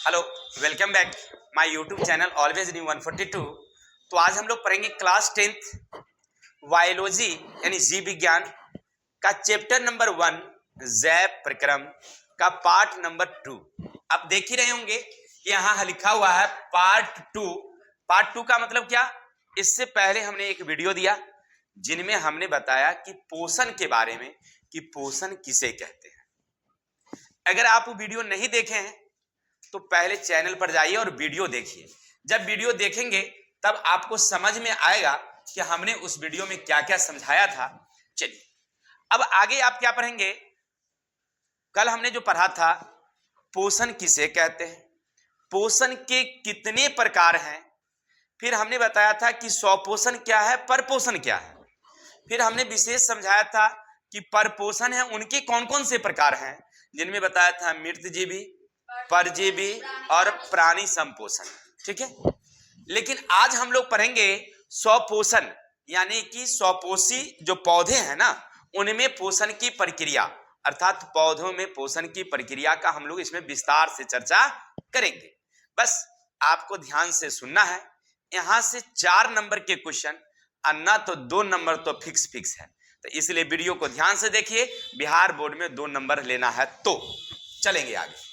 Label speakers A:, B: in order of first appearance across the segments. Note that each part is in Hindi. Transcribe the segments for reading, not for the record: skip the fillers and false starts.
A: Hello, welcome back my YouTube channel always new 142। तो आज हम लोग पढ़ेंगे क्लास 10th बायोलॉजी यानी जीव विज्ञान का चैप्टर नंबर 1 जैव प्रक्रम का पार्ट नंबर 2। अब देख ही रहे होंगे यहाँ लिखा हुआ है पार्ट 2। पार्ट 2 का मतलब क्या? इससे पहले हमने एक वीडियो दिया जिनमें हमने बताया कि पोषण के बारे में कि पोषण किसे कहते हैं। अगर आप वो वीडियो नहीं देखे हैं तो पहले चैनल पर जाइए और वीडियो देखिए। जब वीडियो देखेंगे तब आपको समझ में आएगा कि हमने उस वीडियो में क्या क्या समझाया था। चलिए अब आगे आप क्या पढ़ेंगे। कल हमने जो पढ़ा था पोषण किसे कहते हैं, पोषण के कितने प्रकार हैं, फिर हमने बताया था कि स्वपोषण क्या है, परपोषण क्या है। फिर हमने विशेष समझाया था कि परपोषण है उनके कौन कौन से प्रकार हैं, जिनमें बताया था मृतजीवी, परजीवी और प्राणी संपोषण। ठीक है, लेकिन आज हम लोग पढ़ेंगे स्वपोषण यानी कि स्वपोषी जो पौधे हैं ना उनमें पोषण की प्रक्रिया, अर्थात पौधों में पोषण की प्रक्रिया का हम लोग इसमें विस्तार से चर्चा करेंगे। बस आपको ध्यान से सुनना है। यहां से 4 नंबर के क्वेश्चन अन्ना तो 2 नंबर तो फिक्स है, तो इसलिए वीडियो को ध्यान से देखिए। बिहार बोर्ड में 2 नंबर लेना है तो चलेंगे आगे।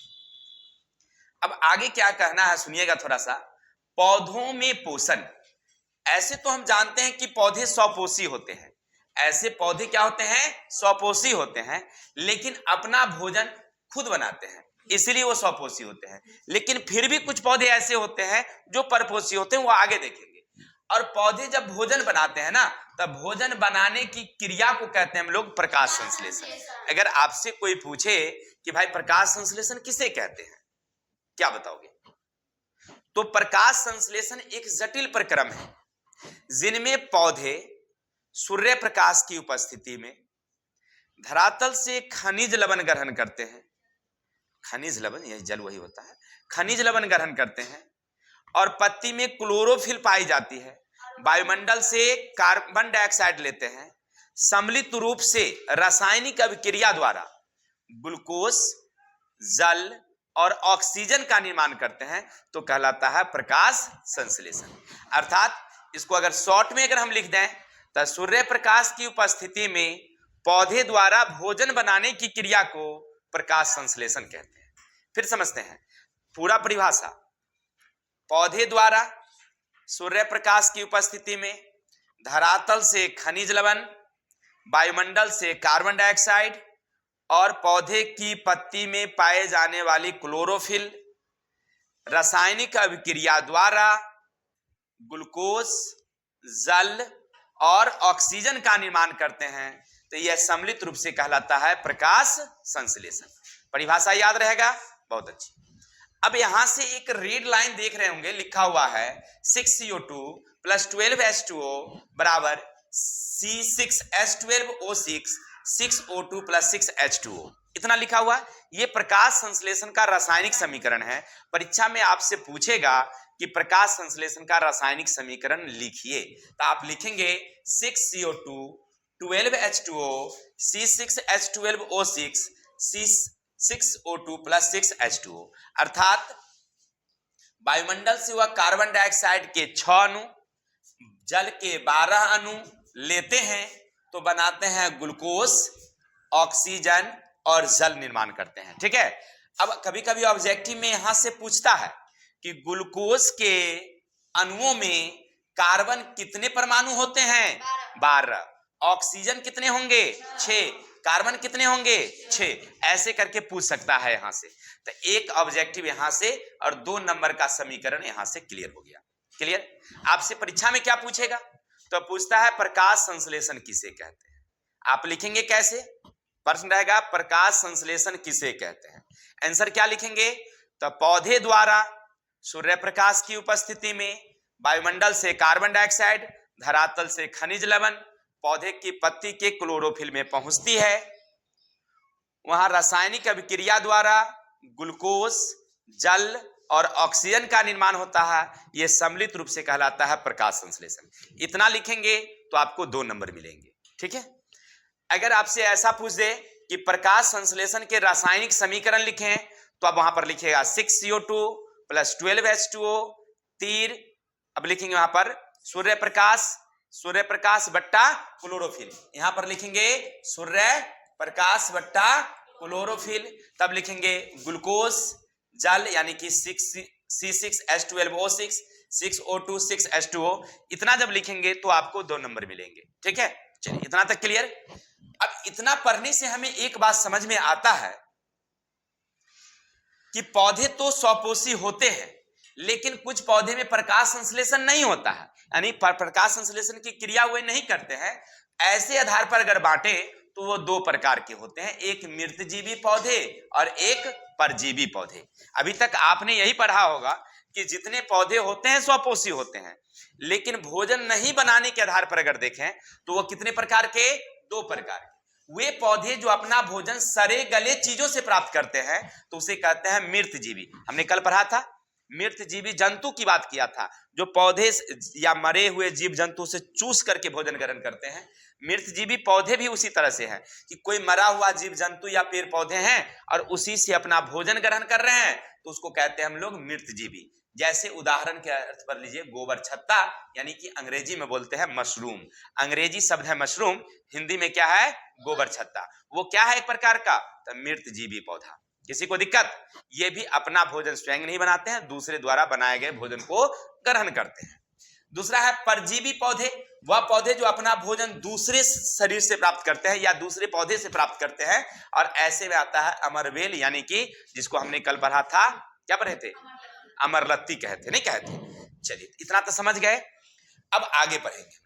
A: अब आगे क्या कहना है सुनिएगा थोड़ा सा। पौधों में पोषण, ऐसे तो हम जानते हैं कि पौधे स्वपोषी होते हैं, ऐसे पौधे क्या होते हैं, स्वपोषी होते हैं, लेकिन अपना भोजन खुद बनाते हैं इसलिए वो स्वपोषी होते हैं। लेकिन फिर भी कुछ पौधे ऐसे होते हैं जो परपोषी होते हैं, वो आगे देखेंगे। और पौधे जब भोजन बनाते हैं ना तब भोजन बनाने की क्रिया को कहते हैं हम लोग प्रकाश संश्लेषण। अगर आपसे कोई पूछे कि भाई प्रकाश संश्लेषण किसे कहते हैं, क्या बताओगे? तो प्रकाश संश्लेषण एक जटिल प्रक्रम है जिनमें पौधे सूर्य प्रकाश की उपस्थिति में धरातल से खनिज लवण ग्रहण करते हैं। खनिज लवण, यह जल वही होता है, खनिज लवण ग्रहण करते हैं और पत्ती में क्लोरोफिल पाई जाती है। वायुमंडल से कार्बन डाइऑक्साइड लेते हैं, सम्मिलित रूप से रासायनिक अभिक्रिया द्वारा ग्लूकोज, जल और ऑक्सीजन का निर्माण करते हैं, तो कहलाता है प्रकाश संश्लेषण। अर्थात इसको अगर शॉर्ट में अगर हम लिख दें तो सूर्य प्रकाश की उपस्थिति में पौधे द्वारा भोजन बनाने की क्रिया को प्रकाश संश्लेषण कहते हैं। फिर समझते हैं पूरा परिभाषा। पौधे द्वारा सूर्य प्रकाश की उपस्थिति में धरातल से खनिज लवण, वायुमंडल से कार्बन डाइऑक्साइड और पौधे की पत्ती में पाए जाने वाली क्लोरोफिल रासायनिक अभिक्रिया द्वारा ग्लूकोज, जल और ऑक्सीजन का निर्माण करते हैं, तो यह सम्मिलित रूप से कहलाता है प्रकाश संश्लेषण। परिभाषा याद रहेगा, बहुत अच्छी। अब यहां से एक रेड लाइन देख रहे होंगे, लिखा हुआ है 6CO2 + 12H2O बराबर C6H12O6 6O2 + 6H2O, इतना लिखा हुआ है। यह प्रकाश संश्लेषण का रासायनिक समीकरण है। परीक्षा में आपसे पूछेगा कि प्रकाश संश्लेषण का रासायनिक समीकरण लिखिए, तो आप लिखेंगे 6CO2 12H2O C6H12O6 6O2 + 6H2O। अर्थात वायुमंडल से वह कार्बन डाइऑक्साइड के 6 अणु, जल के 12 अणु लेते हैं तो बनाते हैं ग्लूकोज, ऑक्सीजन और जल निर्माण करते हैं। ठीक है, अब कभी कभी ऑब्जेक्टिव में यहां से पूछता है कि ग्लूकोज के अणुओं में कार्बन कितने परमाणु होते हैं, 12। ऑक्सीजन कितने होंगे, 6। कार्बन कितने होंगे, 6। ऐसे करके पूछ सकता है यहां से। तो एक ऑब्जेक्टिव यहां से और 2 नंबर का समीकरण यहां से क्लियर हो गया। क्लियर? आपसे परीक्षा में क्या पूछेगा, तो पूछता है प्रकाश संश्लेषण किसे कहते हैं। आप लिखेंगे कैसे, प्रश्न रहेगा प्रकाश संश्लेषण किसे कहते हैं। आंसर क्या लिखेंगे, तो पौधे द्वारा सूर्य प्रकाश की उपस्थिति में वायुमंडल से कार्बन डाइऑक्साइड, धरातल से खनिज लवण पौधे की पत्ती के क्लोरोफिल में पहुंचती है, वहां रासायनिक अभिक्रिया द्वारा ग्लूकोज, जल और ऑक्सीजन का निर्माण होता है, यह सम्मिलित रूप से कहलाता है प्रकाश संश्लेषण। इतना लिखेंगे तो आपको 2 नंबर मिलेंगे। ठीक है, अगर आपसे ऐसा पूछ दे कि प्रकाश संश्लेषण के रासायनिक समीकरण लिखें तो आप वहां पर लिखिएगा 6CO2 प्लस 12H2O तीर, अब लिखेंगे वहां पर सूर्य प्रकाश बट्टा क्लोरोफिल, यहां पर लिखेंगे सूर्य प्रकाश बट्टा क्लोरोफिल, तब लिखेंगे ग्लूकोज जल यानी कि 6C6H12O6 6O2 6H2O, इतना जब लिखेंगे तो आपको 2 नंबर मिलेंगे। ठीक है, चलिए इतना तक क्लियर। अब इतना पढ़ने से हमें एक बात समझ में आता है कि पौधे तो स्वपोषी होते हैं, लेकिन कुछ पौधे में प्रकाश संश्लेषण नहीं होता है, यानी प्रकाश संश्लेषण की क्रिया वे नहीं करते हैं। ऐसे आधार पर अगर बांटे तो वो 2 प्रकार के होते हैं, एक मृतजीवी पौधे और एक परजीवी पौधे। अभी तक आपने यही पढ़ा होगा कि जितने पौधे होते हैं स्वपोषी होते हैं, लेकिन भोजन नहीं बनाने के आधार पर अगर देखें तो वो कितने प्रकार के, 2 प्रकार। वे पौधे जो अपना भोजन सड़े गले चीजों से प्राप्त करते हैं तो उसे कहते हैं मृतजीवी। हमने कल पढ़ा था मृतजीवी जंतु की बात किया था, जो पौधे या मरे हुए जीव जंतु से चूस करके भोजन ग्रहण करते हैं। मृतजीवी पौधे भी उसी तरह से हैं कि कोई मरा हुआ जीव जंतु या पेड़ पौधे हैं और उसी से अपना भोजन ग्रहण कर रहे हैं तो उसको कहते हैं हम लोग मृतजीवी। जैसे उदाहरण के अर्थ पर लीजिए गोबर छत्ता, यानी कि अंग्रेजी में बोलते हैं मशरूम, अंग्रेजी शब्द है मशरूम, हिंदी में क्या है, गोबर छत्ता। वो क्या है, एक प्रकार का तो मृतजीवी पौधा। किसी को दिक्कत, ये भी अपना भोजन स्वयं नहीं बनाते हैं, दूसरे द्वारा बनाए गए भोजन को ग्रहण करते हैं। दूसरा है परजीवी पौधे, वह पौधे जो अपना भोजन दूसरे शरीर से प्राप्त करते हैं या दूसरे पौधे से प्राप्त करते हैं, और ऐसे में आता है अमरवेल, यानी कि जिसको हमने कल पढ़ा था, क्या पढ़े थे, अमरलत्ती कहते, नहीं कहते। चलिए इतना तो समझ गए, अब आगे पढ़ेंगे।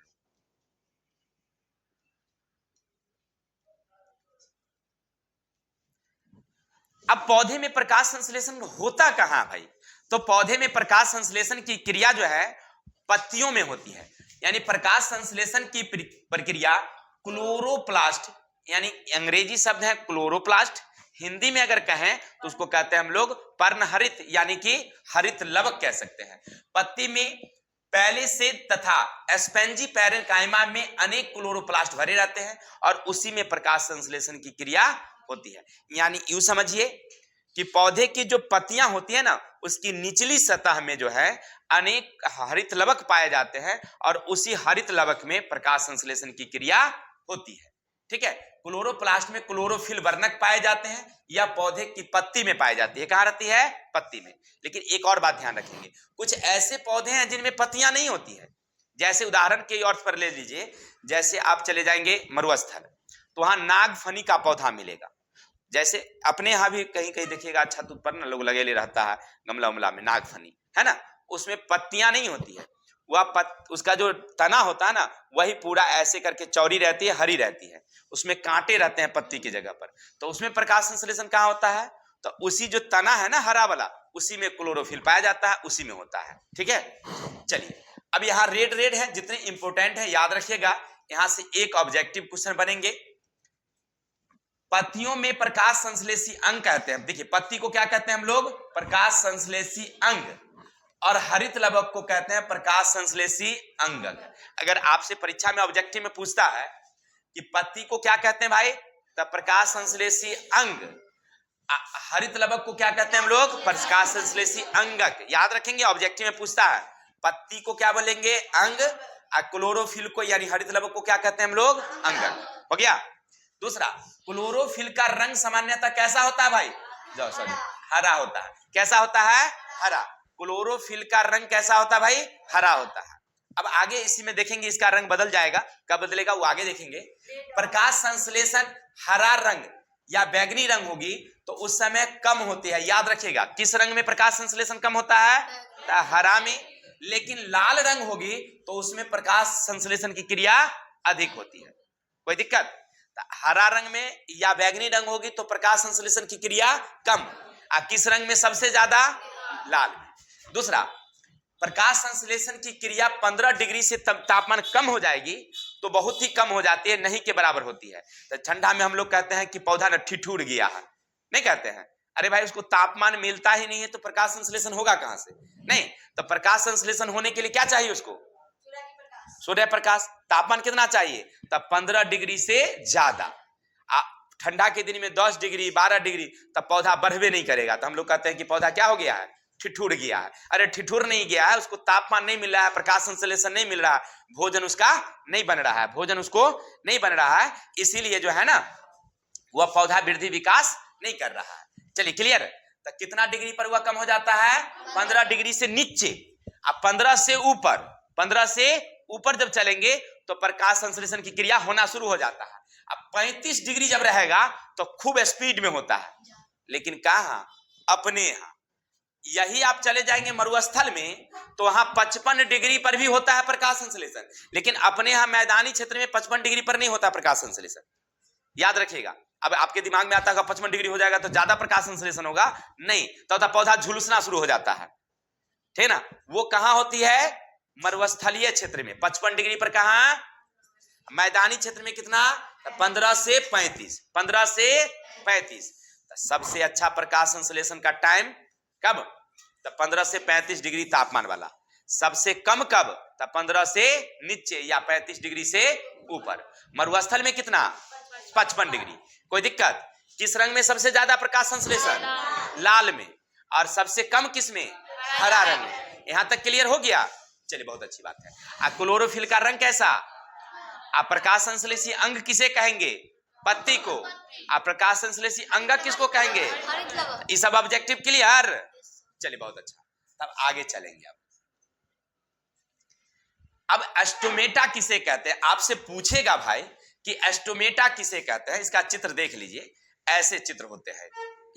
A: अब पौधे में प्रकाश संश्लेषण होता कहां भाई, तो पौधे में प्रकाश संश्लेषण की क्रिया जो है पत्तियों में होती है, यानी प्रकाश संश्लेषण की प्रक्रिया क्लोरोप्लास्ट, यानी अंग्रेजी शब्द है क्लोरोप्लास्ट, हिंदी में अगर कहें तो उसको कहते हैं हम लोग पर्णहरित, यानी कि हरित लवक कह सकते हैं। पत्ती में पहले से तथा स्पेंजी पैरेन्काइमा में अनेक क्लोरोप्लास्ट भरे रहते हैं और उसी में प्रकाश संश्लेषण की क्रिया होती है। यानी यूं समझिए कि पौधे की जो पत्तियां होती है ना, उसकी निचली सतह में जो है अनेक हरित लवक पाए जाते हैं और उसी हरित लवक में प्रकाश संश्लेषण की क्रिया होती है। ठीक है, क्लोरोप्लास्ट में क्लोरोफिल वर्णक पाए जाते हैं या पौधे की पत्ती में पाई जाती है, कहां रहती है, पत्ती में। लेकिन एक और बात ध्यान रखेंगे, कुछ ऐसे पौधे हैं जिनमें पत्तियां नहीं होती है। जैसे उदाहरण के अर्थ पर ले लीजिए, जैसे आप चले जाएंगे मरुस्थल तो वहां नागफनी का पौधा मिलेगा। जैसे अपने यहाँ भी कहीं कहीं देखिएगा छत पर ना लोग लगेले रहता है गमला उमला में नागफनी, है ना, उसमें पत्तियां नहीं होती है, वह उसका जो तना होता है ना वही पूरा ऐसे करके चौड़ी रहती है, हरी रहती है, उसमें कांटे रहते हैं पत्ती की जगह पर, तो उसमें प्रकाश संश्लेषण कहाँ होता है, तो उसी जो तना है ना हरा वाला, उसी में क्लोरोफिल पाया जाता है, उसी में होता है। ठीक है, चलिए अब यहाँ रेड रेड है, जितने इंपोर्टेंट है याद रखिएगा, यहां से एक ऑब्जेक्टिव क्वेश्चन बनेंगे। पत्तियों में प्रकाश संश्लेषी अंग कहते हैं, देखिए पत्ती को क्या कहते हैं हम लोग, प्रकाश संश्लेषी अंग, और हरित लवक को कहते हैं प्रकाश संश्लेषी अंगक। अगर आपसे परीक्षा में ऑब्जेक्टिव में पूछता है कि पत्ती को क्या कहते हैं भाई, तो प्रकाश संश्लेषी अंग, हरित लवक को क्या कहते हैं हम लोग, प्रकाश संश्लेषी अंगक। याद रखेंगे, ऑब्जेक्टिव में पूछता है पत्ती को क्या बोलेंगे, अंग, और क्लोरोफिल को यानी हरित लवक को क्या कहते हैं हम लोग, अंगक। हो गया। दूसरा, क्लोरोफिल का रंग सामान्यतः कैसा होता है भाई, सॉरी हरा होता है। कैसा होता है, हरा। क्लोरोफिल का रंग कैसा होता है भाई, हरा होता है। अब आगे इसी में देखेंगे इसका रंग बदल जाएगा, कब बदलेगा वो आगे देखेंगे। प्रकाश संश्लेषण हरा रंग या बैगनी रंग होगी तो उस समय कम होती है, याद रखिएगा। किस रंग में प्रकाश संश्लेषण कम होता है, तो हरा में। लेकिन लाल रंग होगी तो उसमें प्रकाश संश्लेषण की क्रिया अधिक होती है। कोई दिक्कत, हरा रंग में या बैगनी रंग होगी तो प्रकाश संश्लेषण की क्रिया कम, और किस रंग में सबसे ज्यादा, लाल में। दूसरा, प्रकाश संश्लेषण की क्रिया 15 डिग्री से तापमान कम हो जाएगी तो बहुत ही कम हो जाती है, नहीं के बराबर होती है। तो ठंडा में हम लोग कहते हैं कि पौधा न ठिठुर गया है, नहीं कहते हैं, अरे भाई उसको तापमान मिलता ही नहीं है तो प्रकाश संश्लेषण होगा कहां से, नहीं। तो प्रकाश संश्लेषण होने के लिए क्या चाहिए उसको, सूर्य प्रकाश। तापमान कितना चाहिए, तब 15 डिग्री से ज्यादा। ठंडा के दिन में 10 डिग्री 12 डिग्री, तब पौधा बढ़वे नहीं करेगा, तो हम लोग कहते हैं कि पौधा क्या हो गया है, ठिठुर गया है। अरे ठिठुर नहीं गया है, उसको तापमान नहीं मिल रहा है, प्रकाश संश्लेषण नहीं मिल रहा है, भोजन उसका नहीं बन रहा है, भोजन उसको नहीं बन रहा है, इसीलिए जो है ना वह पौधा वृद्धि विकास नहीं कर रहा है। चलिए क्लियर। तो कितना डिग्री पर वह कम हो जाता है? 15 डिग्री से नीचे। अब 15 से ऊपर, 15 से ऊपर जब चलेंगे तो प्रकाश संश्लेषण की क्रिया होना शुरू हो जाता है। अब 35 डिग्री जब रहेगा तो खूब स्पीड में होता है, लेकिन कहां? अपने यहां। यही आप चले जाएंगे मरुस्थल में तो वहां 55 डिग्री पर भी होता है प्रकाश संश्लेषण, लेकिन अपने यहां मैदानी क्षेत्र में 55 डिग्री पर नहीं होता प्रकाश संश्लेषण। याद रखिएगा। अब आपके दिमाग में आता है 55 डिग्री हो जाएगा तो ज्यादा प्रकाश संश्लेषण होगा, नहीं, तो पौधा झुलसना शुरू हो जाता है, ठीक ना। वो कहां होती है? मरुस्थलीय क्षेत्र में 55 डिग्री पर। कहां? मैदानी क्षेत्र में कितना? 15 से 35, 15 से 35। सबसे अच्छा प्रकाश संश्लेषण का टाइम कब? तब 15 से 35 डिग्री तापमान वाला। सबसे कम कब? तब 15 से नीचे या 35 डिग्री से ऊपर। मरुस्थल में कितना? 55 डिग्री। कोई दिक्कत? किस रंग में सबसे ज्यादा प्रकाश संश्लेषण? लाल में। और सबसे कम किस में? हरा रंग में। यहां तक क्लियर हो गया? चलिए बहुत अच्छी बात है। क्लोरोफिल का रंग कैसा? आप प्रकाश संश्लेषी अंग किसे कहेंगे? पत्ती को। आप प्रकाश संश्लेषी अंग किसको कहेंगे? ये सब ऑब्जेक्टिव क्लियर? चलिए बहुत अच्छा। तब आगे चलेंगे। अब एस्टोमेटा किसे कहते हैं? आपसे पूछेगा भाई कि एस्टोमेटा किसे कहते हैं, इसका चित्र देख लीजिए। ऐसे चित्र होते हैं,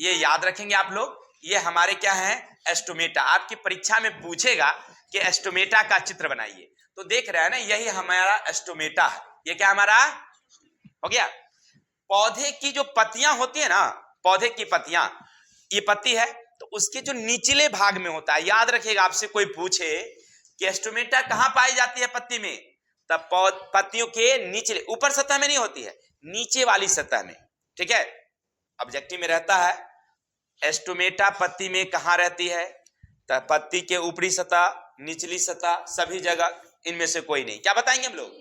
A: ये याद रखेंगे आप लोग। ये हमारे क्या है? एस्टोमेटा। आपकी परीक्षा में पूछेगा कि एस्टोमेटा का चित्र बनाइए, तो देख रहे हैं ना, यही हमारा एस्टोमेटा है। ये क्या हमारा हो गया? पौधे की जो पत्तियां होती है ना, पौधे की पत्तियां, ये पत्ती है तो उसके जो निचले भाग में होता है, याद रखिएगा। आपसे कोई पूछे कि एस्टोमेटा कहां पाई जाती है पत्ती में, तब पत्तियों के निचले, ऊपर सतह में नहीं होती है, नीचे वाली सतह में, ठीक है। ऑब्जेक्टिव में रहता है। एस्टोमेटा पत्ती में कहां रहती है? तब पत्ती के ऊपरी सतह, निचली सतह, सभी जगह, इनमें से कोई नहीं। क्या बताएंगे हम लोग?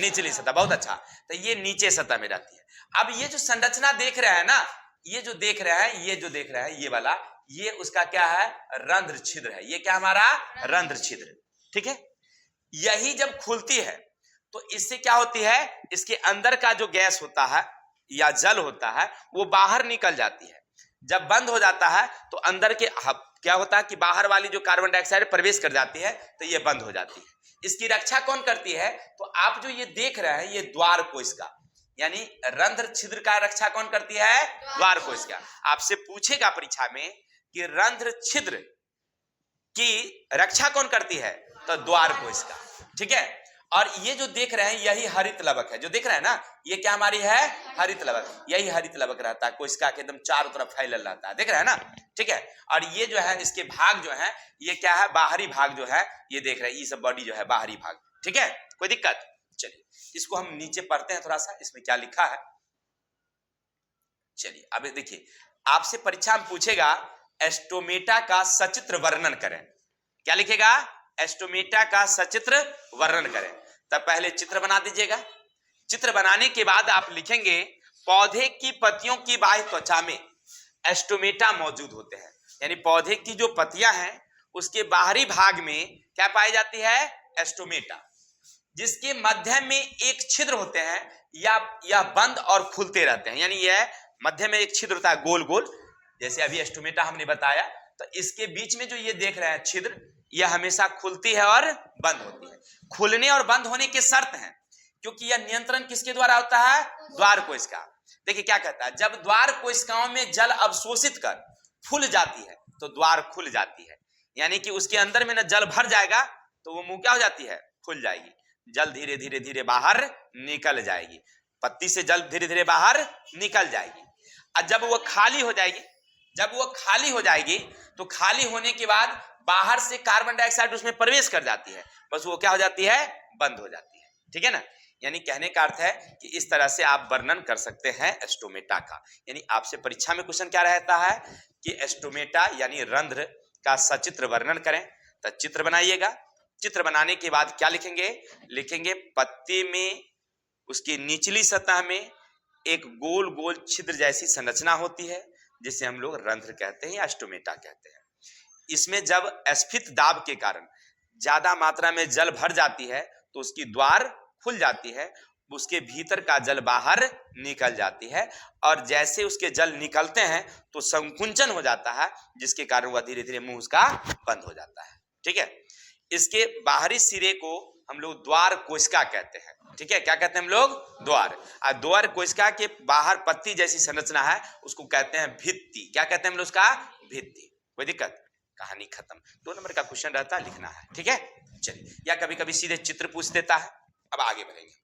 A: निचली सतह। बहुत अच्छा। तो ये नीचे सतह में रहती है। अब ये जो संरचना देख रहे हैं ना, ये जो देख रहे हैं, ये जो देख रहे हैं, ये वाला, ये उसका क्या है? रंध्र छिद्र है। ये क्या हमारा? रंध्र छिद्र, ठीक है। यही जब खुलती है तो इससे क्या होती है? इसके अंदर का जो गैस होता है या जल होता है वो बाहर निकल जाती है। जब बंद हो जाता है तो अंदर के क्या होता है कि बाहर वाली जो कार्बन डाइऑक्साइड प्रवेश कर जाती है तो ये बंद हो जाती है। इसकी रक्षा कौन करती है? तो आप जो ये देख रहे हैं, ये द्वार कोश का, यानी रंध्र छिद्र का रक्षा कौन करती है? द्वार कोश का। आपसे पूछेगा परीक्षा में कि रंध्र छिद्र की रक्षा कौन करती है? तो द्वार कोश का, ठीक है। और ये जो देख रहे हैं यही हरित लवक है, जो देख रहे हैं ना, ये क्या हमारी है? हरित लवक। यही हरित लवक रहता है, कोशिका के एकदम चारों तरफ फैलल रहता है, देख रहे हैं ना, ठीक है। और ये जो है, इसके भाग जो है, ये क्या है? बाहरी भाग जो है, ये देख रहे हैं, ये सब बॉडी जो है बाहरी भाग, ठीक है। कोई दिक्कत? चलिए इसको हम नीचे पढ़ते हैं थोड़ा सा, इसमें क्या लिखा है। चलिए अब देखिए, आपसे परीक्षा में पूछेगा एस्टोमेटा का सचित्र वर्णन करें। क्या लिखेगा? एस्टोमेटा का सचित्र वर्णन करें। तब पहले चित्र बना दीजिएगा। चित्र बनाने के बाद आप लिखेंगे पौधे की पत्तियों की बाह्य त्वचा में एस्टोमेटा मौजूद होते हैं। यानी पौधे की जो पत्तियां हैं उसके बाहरी भाग में क्या पाई जाती है? एस्टोमेटा, जिसके मध्य में एक छिद्र होते हैं या यह बंद और खुलते रहते हैं। यानी यह मध्य में एक छिद्र होता है गोल गोल, जैसे अभी एस्टोमेटा हमने बताया। तो इसके बीच में जो ये देख रहे हैं छिद्र, यह हमेशा खुलती है और बंद होती है। खुलने और बंद होने के शर्त हैं, क्योंकि यह नियंत्रण किसके द्वारा होता है? द्वार कोशिका। देखिए क्या कहता है, जब द्वार कोशिकाओं में जल अवशोषित कर फूल जाती है तो द्वार खुल जाती है। यानी कि उसके अंदर में न जल भर जाएगा तो वो मुंह क्या हो जाती है? खुल जाएगी। जल धीरे धीरे धीरे बाहर निकल जाएगी, पत्ती से जल धीरे धीरे बाहर निकल जाएगी। और जब वो खाली हो जाएगी, जब वो खाली हो जाएगी तो खाली होने के बाद बाहर से कार्बन डाइऑक्साइड उसमें प्रवेश कर जाती है, बस वो क्या हो जाती है? बंद हो जाती है, ठीक है ना। यानी कहने का अर्थ है कि इस तरह से आप वर्णन कर सकते हैं एस्टोमेटा का। यानी आपसे परीक्षा में क्वेश्चन क्या रहता है कि एस्टोमेटा यानी रंध्र का सचित्र वर्णन करें। तो चित्र बनाइएगा। चित्र बनाने के बाद क्या लिखेंगे? लिखेंगे पत्ती में उसकी निचली सतह में एक गोल गोल छिद्र जैसी संरचना होती है, जिसे हम लोग रंध्र कहते हैं या एस्टोमेटा कहते हैं। इसमें जब स्फीत दाब के कारण ज्यादा मात्रा में जल भर जाती है तो उसकी द्वार खुल जाती है, उसके भीतर का जल बाहर निकल जाती है, और जैसे उसके जल निकलते हैं तो संकुंचन हो जाता है, जिसके कारण वह धीरे धीरे मुंह उसका बंद हो जाता है। ठीक है, इसके बाहरी सिरे को हम लोग द्वार कोशिका कहते हैं। ठीक है, क्या कहते हैं हम लोग? द्वार। और द्वार कोशिका के बाहर पत्ती जैसी संरचना है उसको कहते हैं भित्ति। क्या कहते हैं हम लोग उसका? भित्ति। कोई दिक्कत? कहानी खत्म। 2 नंबर का क्वेश्चन रहता है, लिखना है। ठीक है, चलिए, या कभी कभी सीधे चित्र पूछ देता है। अब आगे बढ़ेंगे।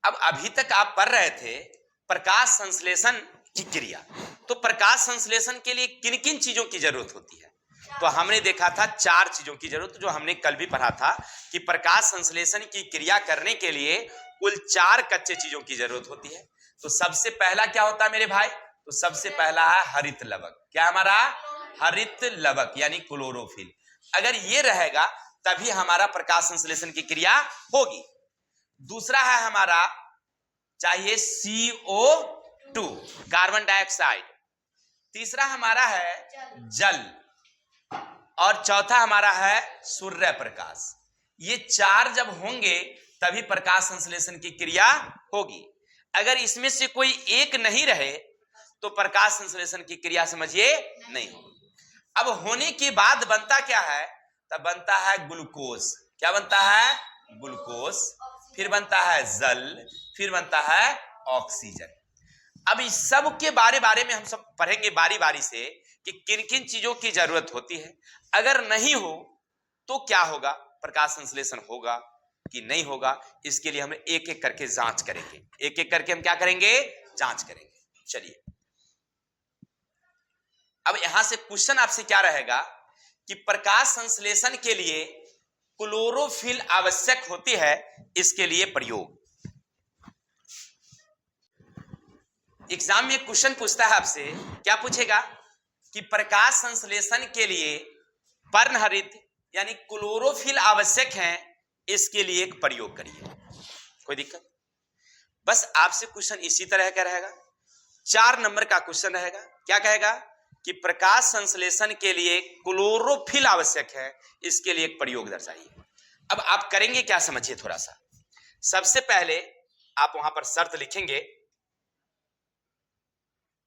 A: अब अभी तक आप पढ़ रहे थे प्रकाश संश्लेषण की क्रिया। तो प्रकाश संश्लेषण के लिए किन किन चीजों की जरूरत होती है? तो हमने देखा था 4 चीजों की जरूरत, जो हमने कल भी पढ़ा था कि प्रकाश संश्लेषण की क्रिया करने के लिए कुल 4 कच्चे चीजों की जरूरत होती है। तो सबसे पहला क्या होता है मेरे भाई? तो सबसे पहला है हरित लवक। क्या हमारा? हरित लवक यानी क्लोरोफिल। अगर ये रहेगा तभी हमारा प्रकाश संश्लेषण की क्रिया होगी। दूसरा है हमारा चाहिए CO2 कार्बन डाइऑक्साइड। तीसरा हमारा है जल, और चौथा हमारा है सूर्य प्रकाश। ये 4 जब होंगे तभी प्रकाश संश्लेषण की क्रिया होगी। अगर इसमें से कोई एक नहीं रहे तो प्रकाश संश्लेषण की क्रिया समझिए नहीं होगी। अब होने के बाद बनता क्या है? तब बनता है ग्लूकोज। क्या बनता है? ग्लूकोज। फिर बनता है जल, फिर बनता है ऑक्सीजन। अब इस सब के बारे में हम सब पढ़ेंगे बारी बारी से कि किन किन चीजों की जरूरत होती है। अगर नहीं हो तो क्या होगा? प्रकाश संश्लेषण होगा कि नहीं होगा, इसके लिए हम एक एक करके जांच करेंगे। एक एक करके हम क्या करेंगे? जांच करेंगे। चलिए, अब यहां से क्वेश्चन आपसे क्या रहेगा कि प्रकाश संश्लेषण के लिए क्लोरोफिल आवश्यक होती है, इसके लिए प्रयोग। एग्जाम में क्वेश्चन पूछता है आपसे, क्या पूछेगा कि प्रकाश संश्लेषण के लिए पर्णहरित यानी क्लोरोफिल आवश्यक है, इसके लिए एक प्रयोग करिए। कोई दिक्कत? बस आपसे क्वेश्चन इसी तरह का रहेगा। 4 नंबर का क्वेश्चन रहेगा। क्या कहेगा कि प्रकाश संश्लेषण के लिए क्लोरोफिल आवश्यक है, इसके लिए एक प्रयोग दर्शाइए। अब आप करेंगे क्या समझिए थोड़ा सा। सबसे पहले आप वहां पर शर्त लिखेंगे।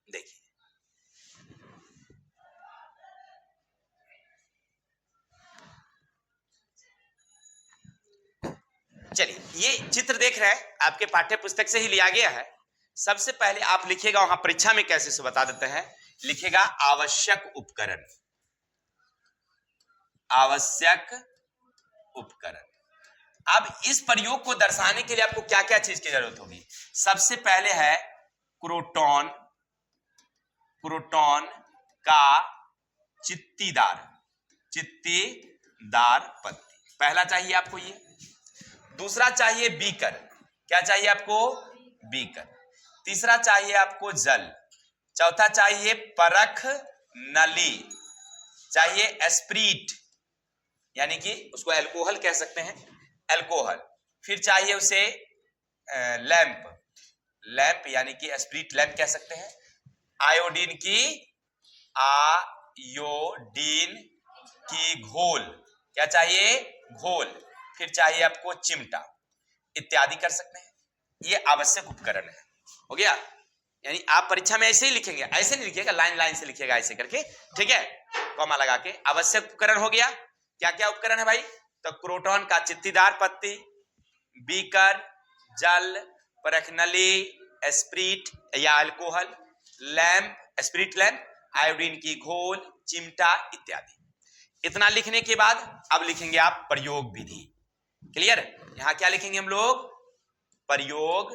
A: देखिए, चलिए, ये चित्र देख रहे हैं, आपके पाठ्य पुस्तक से ही लिया गया है। सबसे पहले आप लिखिएगा, वहां परीक्षा में कैसे से बता देते हैं, लिखेगा आवश्यक उपकरण। आवश्यक उपकरण। अब इस प्रयोग को दर्शाने के लिए आपको क्या क्या चीज की जरूरत होगी? सबसे पहले है क्रोटॉन। क्रोटॉन का चित्तीदार पत्ती पहला चाहिए आपको ये। दूसरा चाहिए बीकर। क्या चाहिए आपको? बीकर। तीसरा चाहिए आपको जल। चौथा चाहिए परख नली, चाहिए एस्प्रीट यानी कि उसको अल्कोहल कह सकते हैं, अल्कोहल। फिर चाहिए उसे लैंप, लैंप यानी कि एस्प्रीट लैंप कह सकते हैं। आयोडीन की घोल। क्या चाहिए? घोल। फिर चाहिए आपको चिमटा इत्यादि कर सकते हैं। ये आवश्यक उपकरण है। हो गया? यानी आप परीक्षा में ऐसे ही लिखेंगे, ऐसे नहीं लिखिएगा, लाइन लाइन से लिखिएगा ऐसे करके। ठीक है, कॉमा लगा के। आवश्यक उपकरण हो गया। क्या क्या उपकरण है भाई? तो क्रोटॉन का चित्तीदार पत्ती, बीकर, जल, परखनली, एस्प्रीट या अल्कोहल, लैंप, एस्प्रीट लैंप, आयोडीन की घोल, चिमटा इत्यादि। इतना लिखने के बाद अब लिखेंगे आप प्रयोग विधि। क्लियर? यहां क्या लिखेंगे हम लोग? प्रयोग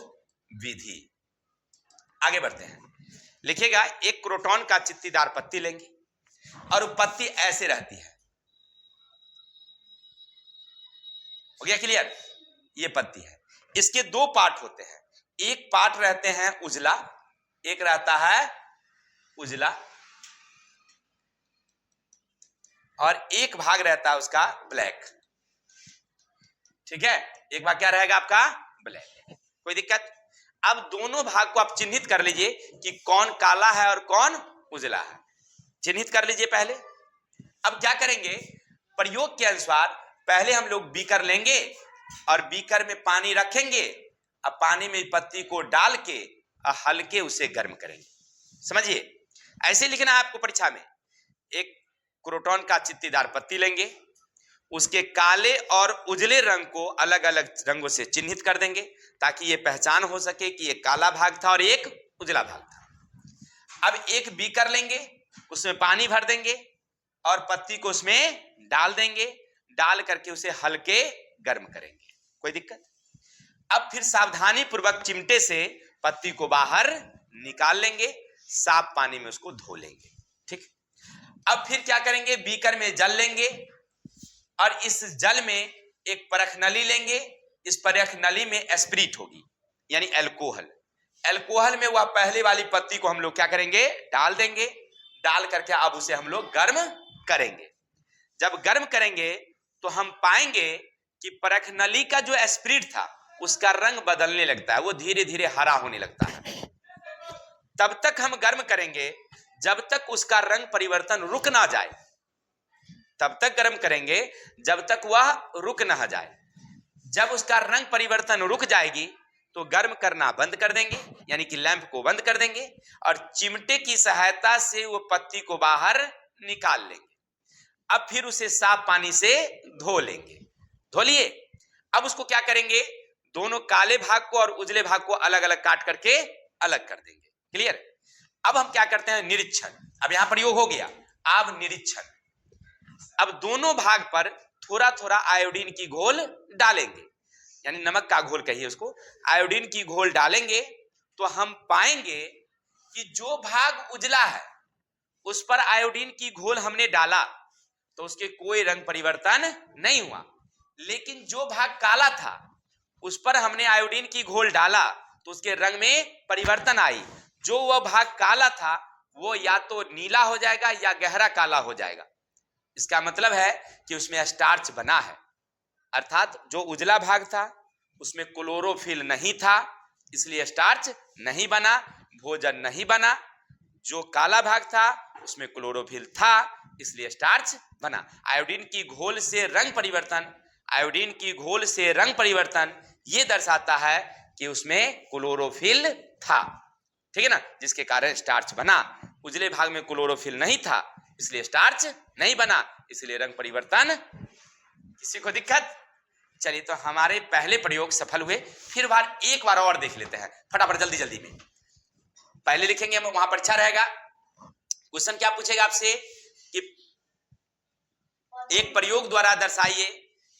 A: विधि। आगे बढ़ते हैं। लिखिएगा, एक क्रोटॉन का चित्तीदार पत्ती लेंगे और वो पत्ती ऐसे रहती है। हो गया क्लियर? ये पत्ती है। इसके 2 पार्ट होते हैं। एक पार्ट रहते हैं उजला, एक रहता है उजला, और एक भाग रहता है उसका ब्लैक। ठीक है, एक भाग क्या रहेगा आपका? ब्लैक। कोई दिक्कत? अब दोनों भाग को आप चिन्हित कर लीजिए कि कौन काला है और कौन उजला है, चिन्हित कर लीजिए पहले। अब क्या करेंगे, प्रयोग के अनुसार पहले हम लोग बीकर लेंगे और बीकर में पानी रखेंगे, अब पानी में पत्ती को डाल के हल्के उसे गर्म करेंगे। समझिए, ऐसे लिखना है आपको परीक्षा में। एक क्रोटॉन का चित्तीदार पत्ती लेंगे, उसके काले और उजले रंग को अलग अलग रंगों से चिन्हित कर देंगे ताकि ये पहचान हो सके कि ये काला भाग था और एक उजला भाग था। अब एक बीकर लेंगे, उसमें पानी भर देंगे और पत्ती को उसमें डाल देंगे, डाल करके उसे हल्के गर्म करेंगे। कोई दिक्कत? अब फिर सावधानी पूर्वक चिमटे से पत्ती को बाहर निकाल लेंगे, साफ पानी में उसको धो लेंगे। ठीक। अब फिर क्या करेंगे, बीकर में जल लेंगे और इस जल में एक परख नली लेंगे, इस परख नली में एस्पिरिट होगी यानी अल्कोहल। अल्कोहल में वह पहले वाली पत्ती को हम लोग क्या करेंगे, डाल देंगे, डाल करके अब उसे हम लोग गर्म करेंगे। जब गर्म करेंगे तो हम पाएंगे कि परख नली का जो एस्पिरिट था उसका रंग बदलने लगता है, वो धीरे धीरे हरा होने लगता है। तब तक हम गर्म करेंगे जब तक उसका रंग परिवर्तन रुक ना जाए, तब तक गर्म करेंगे जब तक वह रुक ना जाए। जब उसका रंग परिवर्तन रुक जाएगी तो गर्म करना बंद कर देंगे यानी कि लैंप को बंद कर देंगे और चिमटे की सहायता से वो पत्ती को बाहर निकाल लेंगे। अब फिर उसे साफ पानी से धो लेंगे। धो लिए, अब उसको क्या करेंगे, दोनों काले भाग को और उजले भाग को अलग अलग काट करके अलग कर देंगे। क्लियर? अब हम क्या करते हैं, निरीक्षण। अब यहां प्रयोग हो गया, अब निरीक्षण। अब दोनों भाग पर थोड़ा थोड़ा आयोडीन की घोल डालेंगे, यानी नमक का घोल कहिए उसको, आयोडीन की घोल डालेंगे तो हम पाएंगे कि जो भाग उजला है उस पर आयोडीन की घोल हमने डाला तो उसके कोई रंग परिवर्तन नहीं हुआ, लेकिन जो भाग काला था उस पर हमने आयोडीन की घोल डाला तो उसके रंग में परिवर्तन आई। जो वह भाग काला था वो या तो नीला हो जाएगा या गहरा काला हो जाएगा। इसका मतलब है कि उसमें स्टार्च बना है, अर्थात जो उजला भाग था उसमें क्लोरोफिल नहीं था इसलिए स्टार्च नहीं बना, भोजन नहीं बना। जो काला भाग था उसमें क्लोरोफिल था इसलिए स्टार्च बना। आयोडीन की घोल से रंग परिवर्तन, आयोडीन की घोल से रंग परिवर्तन ये दर्शाता है कि उसमें क्लोरोफिल था। ठीक है ना, जिसके कारण स्टार्च बना। उजले भाग में क्लोरोफिल नहीं था इसलिए स्टार्च नहीं बना, इसलिए रंग परिवर्तन। किसी को दिक्कत? चलिए, तो हमारे पहले प्रयोग सफल हुए। फिर एक बार और देख लेते हैं फटाफट जल्दी जल्दी में। पहले लिखेंगे हम, वहां परीक्षा रहेगा। क्वेश्चन क्या पूछेगा आपसे कि एक प्रयोग द्वारा दर्शाइए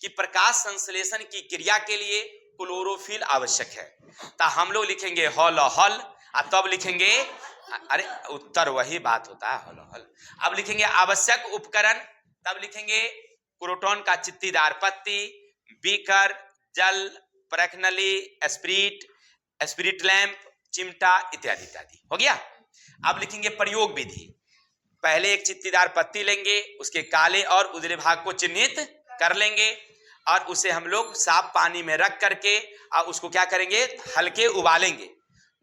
A: कि प्रकाश संश्लेषण की क्रिया के लिए क्लोरोफिल आवश्यक है। तो हम लोग लिखेंगे हॉल हॉल, तब लिखेंगे, अरे उत्तर वही बात होता है हॉल हॉल। अब लिखेंगे आवश्यक उपकरण, तब लिखेंगे क्रोटॉन का चित्तीदार पत्ती, बीकर, जल, परख नली, एस्पिरिट लैंप, चिमटा इत्यादि इत्यादि। हो गया। अब लिखेंगे प्रयोग विधि। पहले एक चित्तीदार पत्ती लेंगे, उसके काले और उजले भाग को चिन्हित कर लेंगे और उसे हम लोग साफ पानी में रख करके और उसको क्या करेंगे, हल्के उबालेंगे।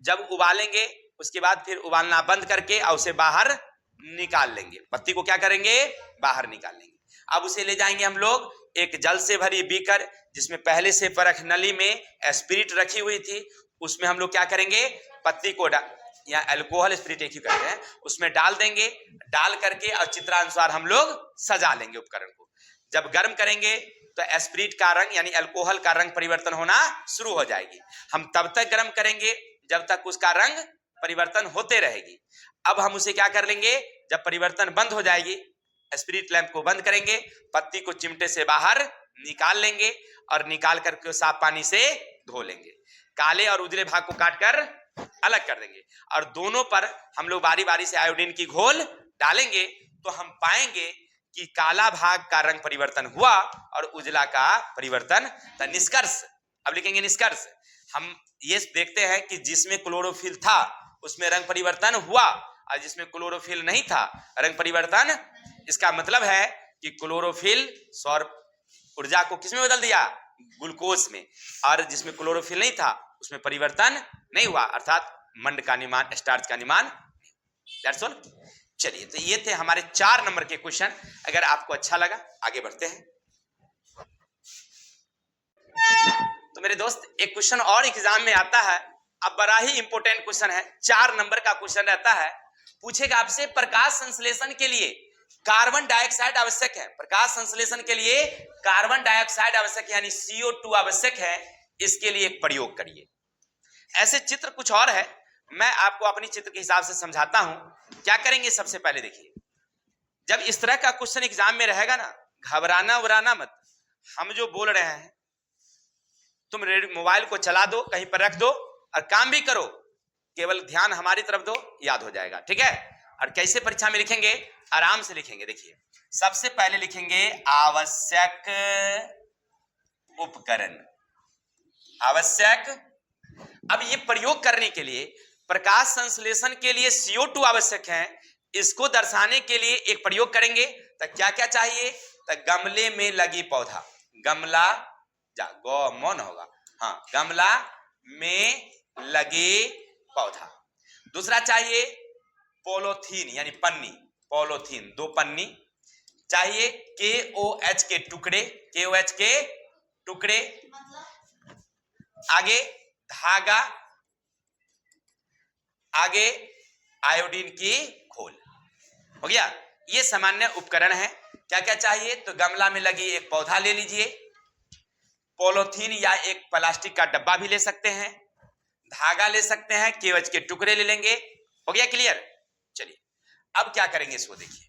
A: जब उबालेंगे उसके बाद फिर उबालना बंद करके और उसे बाहर निकाल लेंगे। पत्ती को क्या करेंगे, बाहर निकाल लेंगे। अब उसे ले जाएंगे हम लोग एक जल से भरी बीकर जिसमें पहले से परख नली में एस्पिरिट रखी हुई थी, उसमें हम लोग क्या करेंगे, पत्ती को या अल्कोहल स्पिरिट एक ही करते हैं, उसमें डाल देंगे। डाल करके और चित्रानुसार हम लोग सजा लेंगे उपकरण को। जब गर्म करेंगे तो एस्पिरिट का रंग यानी अल्कोहल का रंग परिवर्तन होना शुरू हो जाएगी। हम तब तक गर्म करेंगे जब तक उसका रंग परिवर्तन होते रहेगी। अब हम उसे क्या कर लेंगे, जब परिवर्तन बंद हो जाएगी एस्पिरिट लैंप को बंद करेंगे, पत्ती को चिमटे से बाहर निकाल लेंगे और निकाल करके साफ पानी से धो लेंगे। काले और उजले भाग को काट कर अलग कर देंगे और दोनों पर हम लोग बारी बारी से आयोडीन की घोल डालेंगे तो हम पाएंगे कि काला भाग का रंग परिवर्तन हुआ और उजला का परिवर्तन। तो निष्कर्ष, अब लिखेंगे निष्कर्ष। हम ये देखते हैं कि जिसमें क्लोरोफिल था उसमें रंग परिवर्तन हुआ और जिसमें क्लोरोफिल नहीं था रंग परिवर्तन। इसका मतलब है कि क्लोरोफिल सौर ऊर्जा को किसमें बदल दिया, ग्लूकोज में, और जिसमें क्लोरोफिल नहीं था उसमें परिवर्तन नहीं हुआ, अर्थात मंड का निर्माण, स्टार्च का निर्माण। That's all. चलिए, तो ये थे हमारे 4 नंबर के क्वेश्चन। अगर आपको अच्छा लगा, आगे बढ़ते हैं। तो मेरे दोस्त, एक क्वेश्चन और एग्जाम में आता है, अब बड़ा ही इंपॉर्टेंट क्वेश्चन है, 4 नंबर का क्वेश्चन रहता है। पूछेगा आपसे, प्रकाश संश्लेषण के लिए कार्बन डाइऑक्साइड आवश्यक है। प्रकाश संश्लेषण के लिए कार्बन डाइऑक्साइड आवश्यक है, यानी CO2 आवश्यक है। इसके लिए एक प्रयोग करिए। ऐसे चित्र कुछ और है, मैं आपको अपनी चित्र के हिसाब से समझाता हूं। क्या करेंगे, सबसे पहले देखिए, जब इस तरह का क्वेश्चन एग्जाम में रहेगा ना, घबराना उबराना मत। हम जो बोल रहे हैं, तुम मोबाइल को चला दो, कहीं पर रख दो और काम भी करो, केवल ध्यान हमारी तरफ दो, याद हो जाएगा। ठीक है। और कैसे परीक्षा में लिखेंगे, आराम से लिखेंगे। देखिए, सबसे पहले लिखेंगे आवश्यक उपकरण, आवश्यक। अब ये प्रयोग करने के लिए, प्रकाश संश्लेषण के लिए CO2 आवश्यक है, इसको दर्शाने के लिए एक प्रयोग करेंगे। तो क्या क्या चाहिए, तो गमले में लगी पौधा, गमला जा गौ मौन होगा, हाँ, गमला में लगे पौधा। दूसरा चाहिए पॉलीथीन, यानी पन्नी, पॉलीथीन 2 पन्नी चाहिए। KOH के टुकड़े, KOH के टुकड़े। आगे धागा, आगे आयोडीन की घोल। हो गया। ये सामान्य उपकरण है। क्या क्या चाहिए, तो गमला में लगी एक पौधा ले लीजिए, पॉलीथीन या एक प्लास्टिक का डब्बा भी ले सकते हैं, धागा ले सकते हैं, KOH के टुकड़े ले लेंगे। हो गया क्लियर। चलिए, अब क्या करेंगे, इसको देखिए।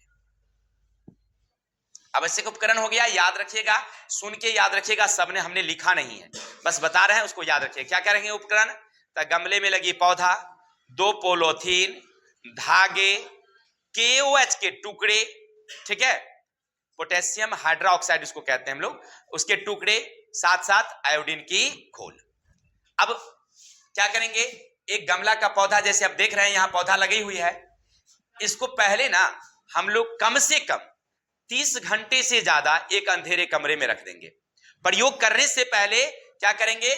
A: आवश्यक उपकरण हो गया, याद रखिएगा, सुन के याद रखिएगा, सबने हमने लिखा नहीं है, बस बता रहे हैं, उसको याद रखिए। क्या करेंगे उपकरण, तो गमले में लगी पौधा, 2 पॉलीथीन, धागे, KOH के टुकड़े, ठीक है, पोटेशियम हाइड्रोक्साइड उसको कहते हैं हम लोग, उसके टुकड़े, साथ साथ आयोडीन की घोल। अब क्या करेंगे, एक गमला का पौधा, जैसे आप देख रहे हैं यहां पौधा लगी हुई है, इसको पहले ना हम लोग कम से कम 30 घंटे से ज्यादा एक अंधेरे कमरे में रख देंगे। प्रयोग करने से पहले क्या करेंगे,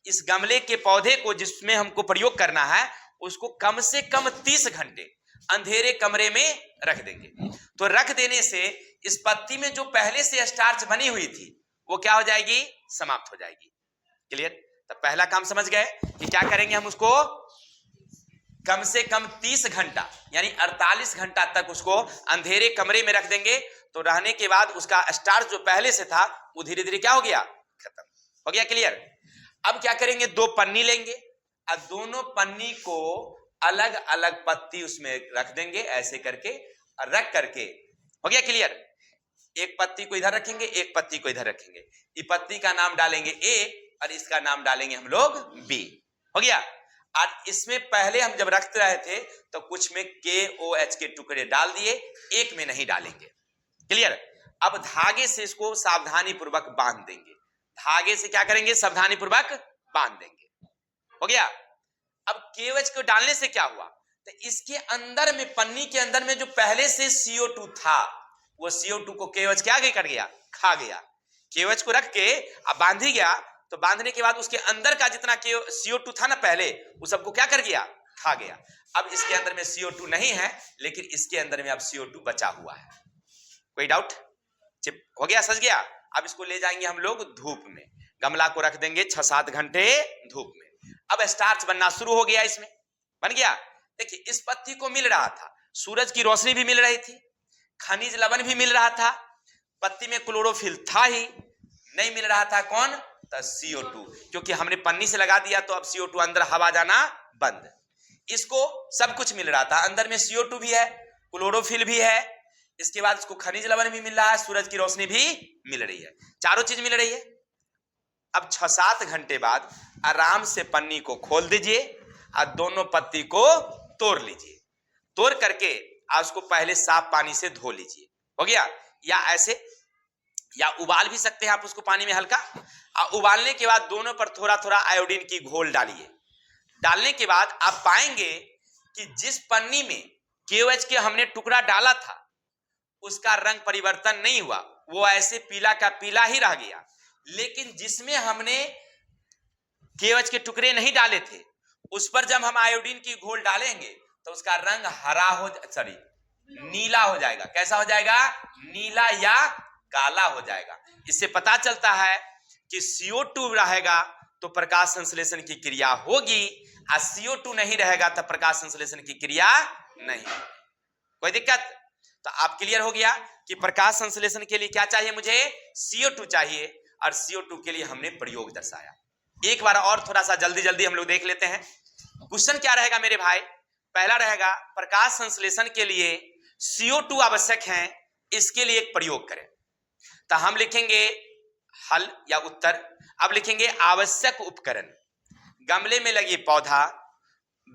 A: इस गमले के पौधे को जिसमें हमको प्रयोग करना है, उसको कम से कम 30 घंटे अंधेरे कमरे में रख देंगे। तो रख देने से इस पत्ती में जो पहले से स्टार्च बनी हुई थी, वो क्या हो जाएगी, समाप्त हो जाएगी। क्लियर। तो पहला काम समझ गए कि क्या करेंगे, हम उसको कम से कम 30 घंटा यानी 48 घंटा तक उसको अंधेरे कमरे में रख देंगे। तो रहने के बाद उसका स्टार्च जो पहले से था, वो धीरे धीरे क्या हो गया, खत्म हो गया। क्लियर। अब क्या करेंगे, 2 पन्नी लेंगे और दोनों पन्नी को अलग अलग पत्ती उसमें रख देंगे, ऐसे करके, और रख करके, हो गया क्लियर। एक पत्ती को इधर रखेंगे, एक पत्ती को इधर रखेंगे, इस पत्ती का नाम डालेंगे A और इसका नाम डालेंगे हम लोग B। हो गया। और इसमें पहले हम जब रखते रहे थे तो कुछ में KOH के टुकड़े डाल दिए, एक में नहीं डालेंगे। क्लियर। अब धागे से इसको सावधानी पूर्वक बांध देंगे, धागे से क्या करेंगे, सावधानी पूर्वक बांध देंगे। हो गया। अब KOH को डालने से क्या हुआ, तो इसके अंदर में, पन्नी के अंदर में जो पहले से CO2 था, वो CO2 को KOH क्या कर गया, खा गया। KOH को रख के अब बांध ही गया, तो बांधने के बाद उसके अंदर का जितना CO2 था ना पहले, वो सबको क्या कर गया, खा गया। अब इसके अंदर में CO2 नहीं है, लेकिन इसके अंदर में अब CO2 बचा हुआ है। कोई डाउट, हो गया, सज गया। अब इसको ले जाएंगे हम लोग धूप में, गमला को रख देंगे 6-7 घंटे धूप में। अब स्टार्च बनना शुरू हो गया, इसमें बन गया। देखिए, इस पत्ती को मिल रहा था, सूरज की रोशनी भी मिल रही थी, खनिज लवण भी मिल रहा था, पत्ती में क्लोरोफिल था ही नहीं, मिल रहा था कौन, तो CO2, क्योंकि हमने पन्नी से लगा दिया तो अब CO2 अंदर हवा जाना बंद। इसको सब कुछ मिल रहा था, अंदर में CO2 भी है, क्लोरोफिल भी है, इसके बाद इसको खनिज लवण भी मिल रहा है, सूरज की रोशनी भी मिल रही है, चारों चीज मिल रही है। अब 6-7 घंटे बाद आराम से पन्नी को खोल दीजिए और दोनों पत्ती को तोड़ लीजिए, तोड़ करके उसको पहले साफ पानी से धो लीजिए। हो गया। या ऐसे, या उबाल भी सकते हैं आप उसको पानी में हल्का, और उबालने के बाद दोनों पर थोड़ा थोड़ा आयोडीन की घोल डालिए। डालने के बाद आप पाएंगे कि जिस पन्नी में KOH के हमने टुकड़ा डाला था, उसका रंग परिवर्तन नहीं हुआ, वो ऐसे पीला का पीला ही रह गया। लेकिन जिसमें हमने KOH के टुकड़े नहीं डाले थे, उस पर जब हम आयोडीन की घोल डालेंगे तो उसका रंग नीला हो जाएगा। कैसा हो जाएगा? नीला या काला हो जाएगा। इससे पता चलता है कि CO2 रहेगा तो प्रकाश संश्लेषण की क्रिया होगी, और CO2 नहीं रहेगा तो प्रकाश संश्लेषण की क्रिया नहीं होगी। कोई दिक्कत? तो आप क्लियर हो गया कि प्रकाश संश्लेषण के लिए क्या चाहिए? मुझे CO2 चाहिए, और CO2 के लिए हमने प्रयोग दर्शाया। एक बार और थोड़ा सा जल्दी जल्दी हम लोग देख लेते हैं। क्वेश्चन क्या रहेगा मेरे भाई? पहला रहेगा प्रकाश संश्लेषण के लिए CO2 आवश्यक है, इसके लिए एक प्रयोग करें। तो हम लिखेंगे हल या उत्तर। अब लिखेंगे आवश्यक उपकरण। गमले में लगी पौधा,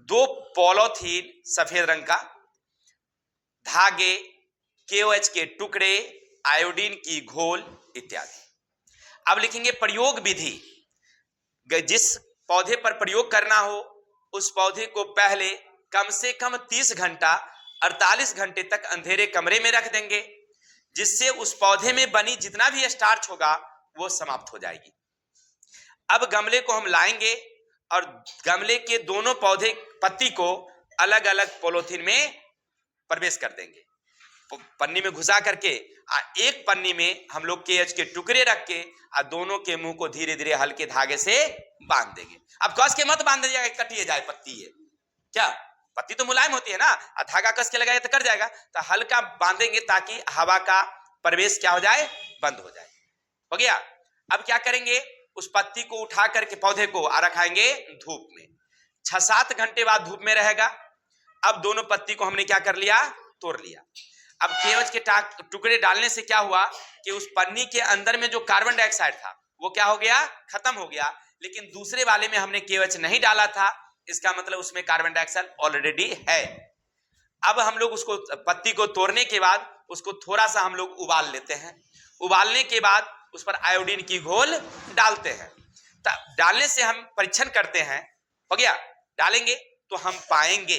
A: 2 पॉलीथीन सफेद रंग का, धागे, KOH के टुकड़े, आयोडीन की घोल इत्यादि। अब लिखेंगे प्रयोग विधि। जिस पौधे पर प्रयोग करना हो उस पौधे को पहले कम से कम 30 घंटा 48 घंटे तक अंधेरे कमरे में रख देंगे, जिससे उस पौधे में बनी जितना भी स्टार्च होगा वो समाप्त हो जाएगी। अब गमले को हम लाएंगे और गमले के दोनों पौधे पत्ती को अलग अलग पॉलीथीन में प्रवेश कर देंगे, पन्नी में घुसा करके। एक पन्नी में हम लोग KOH के टुकड़े रख के और दोनों के मुंह को धीरे धीरे हल्के धागे से बांध देंगे। अब कस के मत बांध दीजिएगा, कटिए जाए पत्ती है क्या, पत्ती तो मुलायम होती है ना, और धागा कस के लगाए तो कट जाएगा। तो हल्का बांधेंगे ताकि हवा का प्रवेश क्या हो जाए? बंद हो जाए। हो गया। अब क्या करेंगे? उस पत्ती को उठा करके पौधे को रखाएंगे धूप में। 6-7 घंटे बाद धूप में रहेगा। अब दोनों पत्ती को हमने क्या कर लिया? तोड़ लिया। अब KOH के टुकड़े डालने से क्या हुआ कि उस पन्नी के अंदर में जो कार्बन डाइऑक्साइड था वो क्या हो गया? खत्म हो गया। लेकिन दूसरे वाले में हमने KOH नहीं डाला था, इसका मतलब उसमें कार्बन डाइऑक्साइड ऑलरेडी है। अब हम लोग उसको पत्ती को तोड़ने के बाद उसको थोड़ा सा हम लोग उबाल लेते हैं। उबालने के बाद उस पर आयोडीन की घोल डालते हैं। डालने से हम परीक्षण करते हैं। हो गया। डालेंगे तो हम पाएंगे।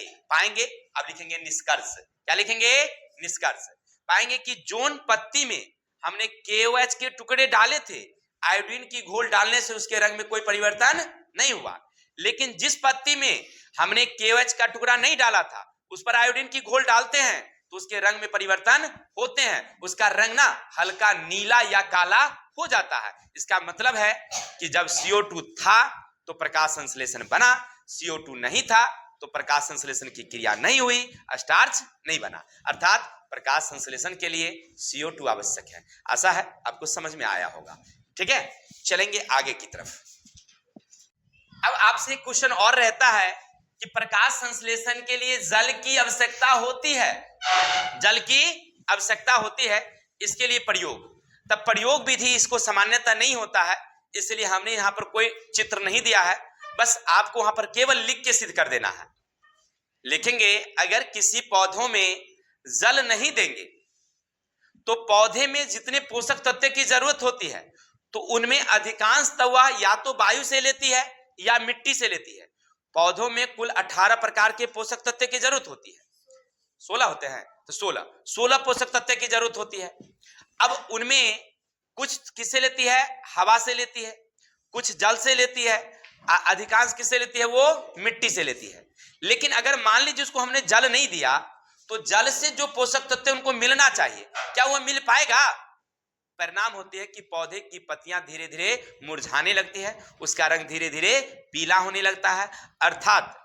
A: अब लिखेंगे निष्कर्ष। क्या लिखेंगे? निष्कर्ष। पाएंगे कि जोन पत्ती में हमने KOH के टुकड़े डाले थे, आयोडीन की घोल डालने से उसके रंग में कोई परिवर्तन नहीं हुआ। लेकिन जिस पत्ती में हमने KOH का टुकड़ा नहीं डाला था उस पर आयोडीन की घोल डालते हैं तो उसके रंग में परिवर्तन होते हैं। उसका रंग ना हल्का नीला या काला हो जाता है। इसका मतलब है कि जब CO2 था तो प्रकाश संश्लेषण बना, CO2 नहीं था तो प्रकाश संश्लेषण की क्रिया नहीं हुई, स्टार्च नहीं बना। अर्थात प्रकाश संश्लेषण के लिए CO2 आवश्यक है। आशा है आपको समझ में आया होगा। ठीक है, चलेंगे आगे की तरफ। अब आपसे क्वेश्चन और रहता है कि प्रकाश संश्लेषण के लिए जल की आवश्यकता होती है। जल की आवश्यकता होती है, इसके लिए प्रयोग। तब प्रयोग विधि इसको सामान्यतः नहीं होता है, इसलिए हमने यहाँ पर कोई चित्र नहीं दिया है। बस आपको वहां पर केवल लिख के सिद्ध कर देना है। लिखेंगे अगर किसी पौधों में जल नहीं देंगे तो पौधे में जितने पोषक तत्व की जरूरत होती है तो उनमें अधिकांश तवा या तो वायु से लेती है या मिट्टी से लेती है। पौधों में कुल 18 प्रकार के पोषक तत्व की जरूरत होती है। 16 होते हैं तो 16 पोषक तत्व की जरूरत होती है। अब उनमें कुछ किससे लेती है? हवा से लेती है, कुछ जल से लेती है, अधिकांश किससे लेती है? वो मिट्टी से लेती है। लेकिन अगर मान लीजिए उसको हमने जल नहीं दिया तो जल से जो पोषक तत्व उनको मिलना चाहिए, क्या वो मिल पाएगा? परिणाम होती है कि पौधे की पत्तियां धीरे धीरे मुरझाने लगती है, उसका रंग धीरे धीरे पीला होने लगता है। अर्थात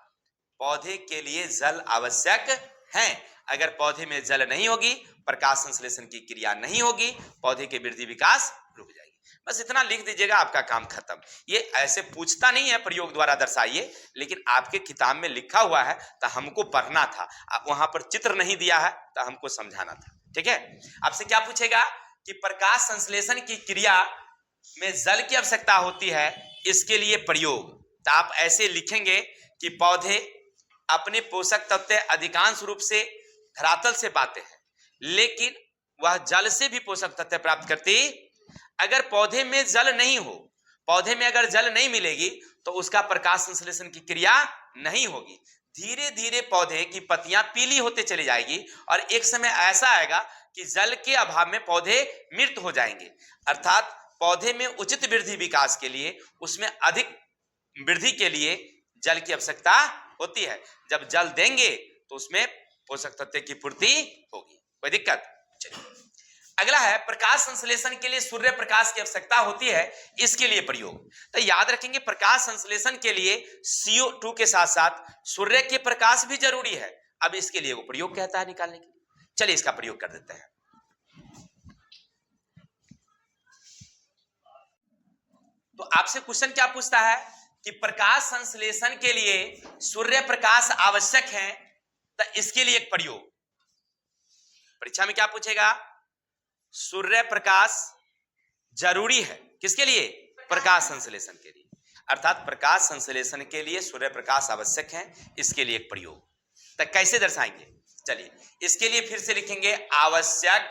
A: पौधे के लिए जल आवश्यक है। अगर पौधे में जल नहीं होगी, प्रकाश संश्लेषण की क्रिया नहीं होगी, पौधे के वृद्धि विकास रुक जाएगी। बस इतना लिख दीजिएगा, आपका काम खत्म। ये ऐसे पूछता नहीं है प्रयोग द्वारा दर्शाइए, लेकिन आपके किताब में लिखा हुआ है तो हमको पढ़ना था। वहां पर चित्र नहीं दिया है तो हमको समझाना था। ठीक है, आपसे क्या पूछेगा कि प्रकाश संश्लेषण की क्रिया में जल की आवश्यकता होती है, इसके लिए प्रयोग। तो आप ऐसे लिखेंगे कि पौधे अपने पोषक तत्व अधिकांश रूप से धरातल से पाते हैं, लेकिन वह जल से भी पोषक तत्व प्राप्त करती। अगर पौधे में जल नहीं हो, पौधे में अगर जल नहीं मिलेगी तो उसका प्रकाश संश्लेषण की क्रिया नहीं होगी। धीरे धीरे पौधे की पत्तियां पीली होते चली जाएगी और एक समय ऐसा आएगा कि जल के अभाव में पौधे मृत हो जाएंगे। अर्थात पौधे में उचित वृद्धि विकास के लिए उसमें अधिक वृद्धि के लिए जल की आवश्यकता होती है। जब जल देंगे तो उसमें पोषक तत्व की पूर्ति होगी। कोई दिक्कत? चलिए अगला है प्रकाश संश्लेषण के लिए सूर्य प्रकाश की आवश्यकता होती है, इसके लिए प्रयोग। तो याद रखेंगे प्रकाश संश्लेषण के लिए CO2 के साथ साथ सूर्य के प्रकाश भी जरूरी है। अब इसके लिए वो प्रयोग कहता है निकालने के लिए। चलिए इसका प्रयोग कर देते हैं। तो आपसे क्वेश्चन क्या पूछता है कि प्रकाश संश्लेषण के लिए सूर्य प्रकाश आवश्यक है, तो इसके लिए एक प्रयोग। परीक्षा में क्या पूछेगा? सूर्य प्रकाश जरूरी है किसके लिए? प्रकाश संश्लेषण के लिए। अर्थात प्रकाश संश्लेषण के लिए सूर्य प्रकाश आवश्यक है, इसके लिए एक प्रयोग। तो कैसे दर्शाएंगे? चलिए इसके लिए फिर से लिखेंगे आवश्यक,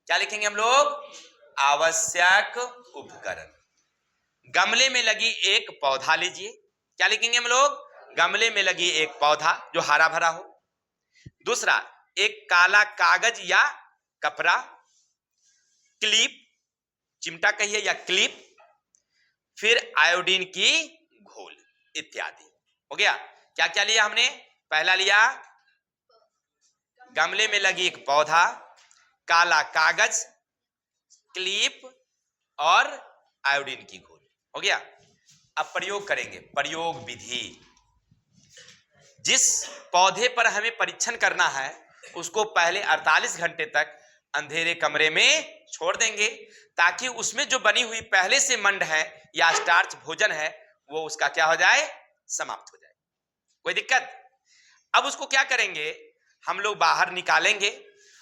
A: क्या लिखेंगे हम लोग? आवश्यक उपकरण। गमले में लगी एक पौधा लीजिए, क्या लिखेंगे हम लोग? गमले में लगी एक पौधा जो हरा भरा हो। दूसरा, एक काला कागज या कपड़ा, क्लिप, चिमटा कहिए या क्लिप, फिर आयोडीन की घोल इत्यादि। हो गया? क्या क्या लिया हमने? पहला लिया गमले में लगी एक पौधा, काला कागज, क्लिप और आयोडीन की घोल। हो गया? अब प्रयोग करेंगे। प्रयोग विधि, जिस पौधे पर हमें परीक्षण करना है उसको पहले 48 घंटे तक अंधेरे कमरे में छोड़ देंगे, ताकि उसमें जो बनी हुई पहले से मंड है या स्टार्च भोजन है वो उसका क्या हो जाए? समाप्त हो जाए। कोई दिक्कत? अब उसको क्या करेंगे हम लोग? बाहर निकालेंगे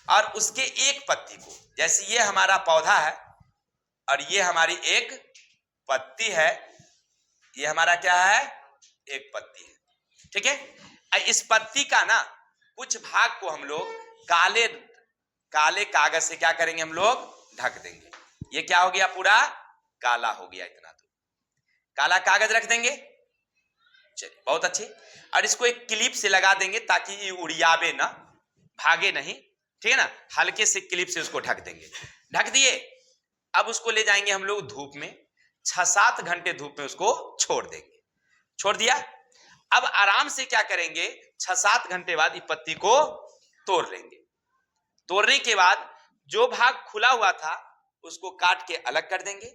A: और उसके एक पत्ती को, जैसे ये हमारा पौधा है और ये हमारी एक पत्ती है, ये हमारा क्या है? एक पत्ती है। ठीक है? इस पत्ती का ना कुछ भाग को हम लोग काले कागज से क्या करेंगे? हम लोग ढक देंगे। ये क्या हो गया? पूरा काला हो गया। इतना तो काला कागज रख देंगे। चलिए बहुत अच्छी। और इसको एक क्लिप से लगा देंगे ताकि ये उड़ियावे ना, भागे नहीं। ठीक है ना? हल्के से क्लिप से उसको ढक देंगे। ढक दिए। अब उसको ले जाएंगे हम लोग धूप में, 6-7 घंटे धूप में उसको छोड़ देंगे। छोड़ दिया। अब आराम से क्या करेंगे? 6-7 घंटे बाद इस पत्ती को तोड़ लेंगे। तोड़ने के बाद जो भाग खुला हुआ था उसको काट के अलग कर देंगे,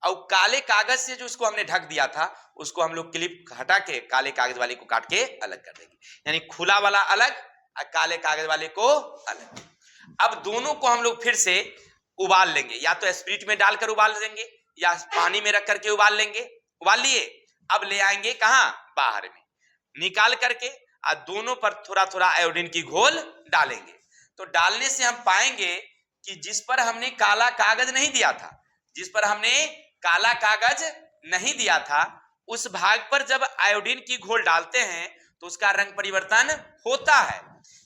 A: और काले कागज से जो उसको हमने ढक दिया था उसको हम लोग क्लिप हटा के काले कागज वाले को काट के अलग कर देंगे। यानी खुला वाला अलग और काले कागज वाले को अलग। अब दोनों को हम लोग फिर से उबाल लेंगे, या तो स्पिरिट में डालकर उबाल देंगे या पानी में रख करके उबाल लेंगे। उबाल लिए। अब ले आएंगे कहां? बाहर में निकाल करके, और दोनों पर थोड़ा थोड़ा आयोडीन की घोल डालेंगे। तो डालने से हम पाएंगे कि जिस पर हमने काला कागज नहीं दिया था, जिस पर हमने काला कागज नहीं दिया था, उस भाग पर जब आयोडीन की घोल डालते हैं तो उसका रंग परिवर्तन होता है।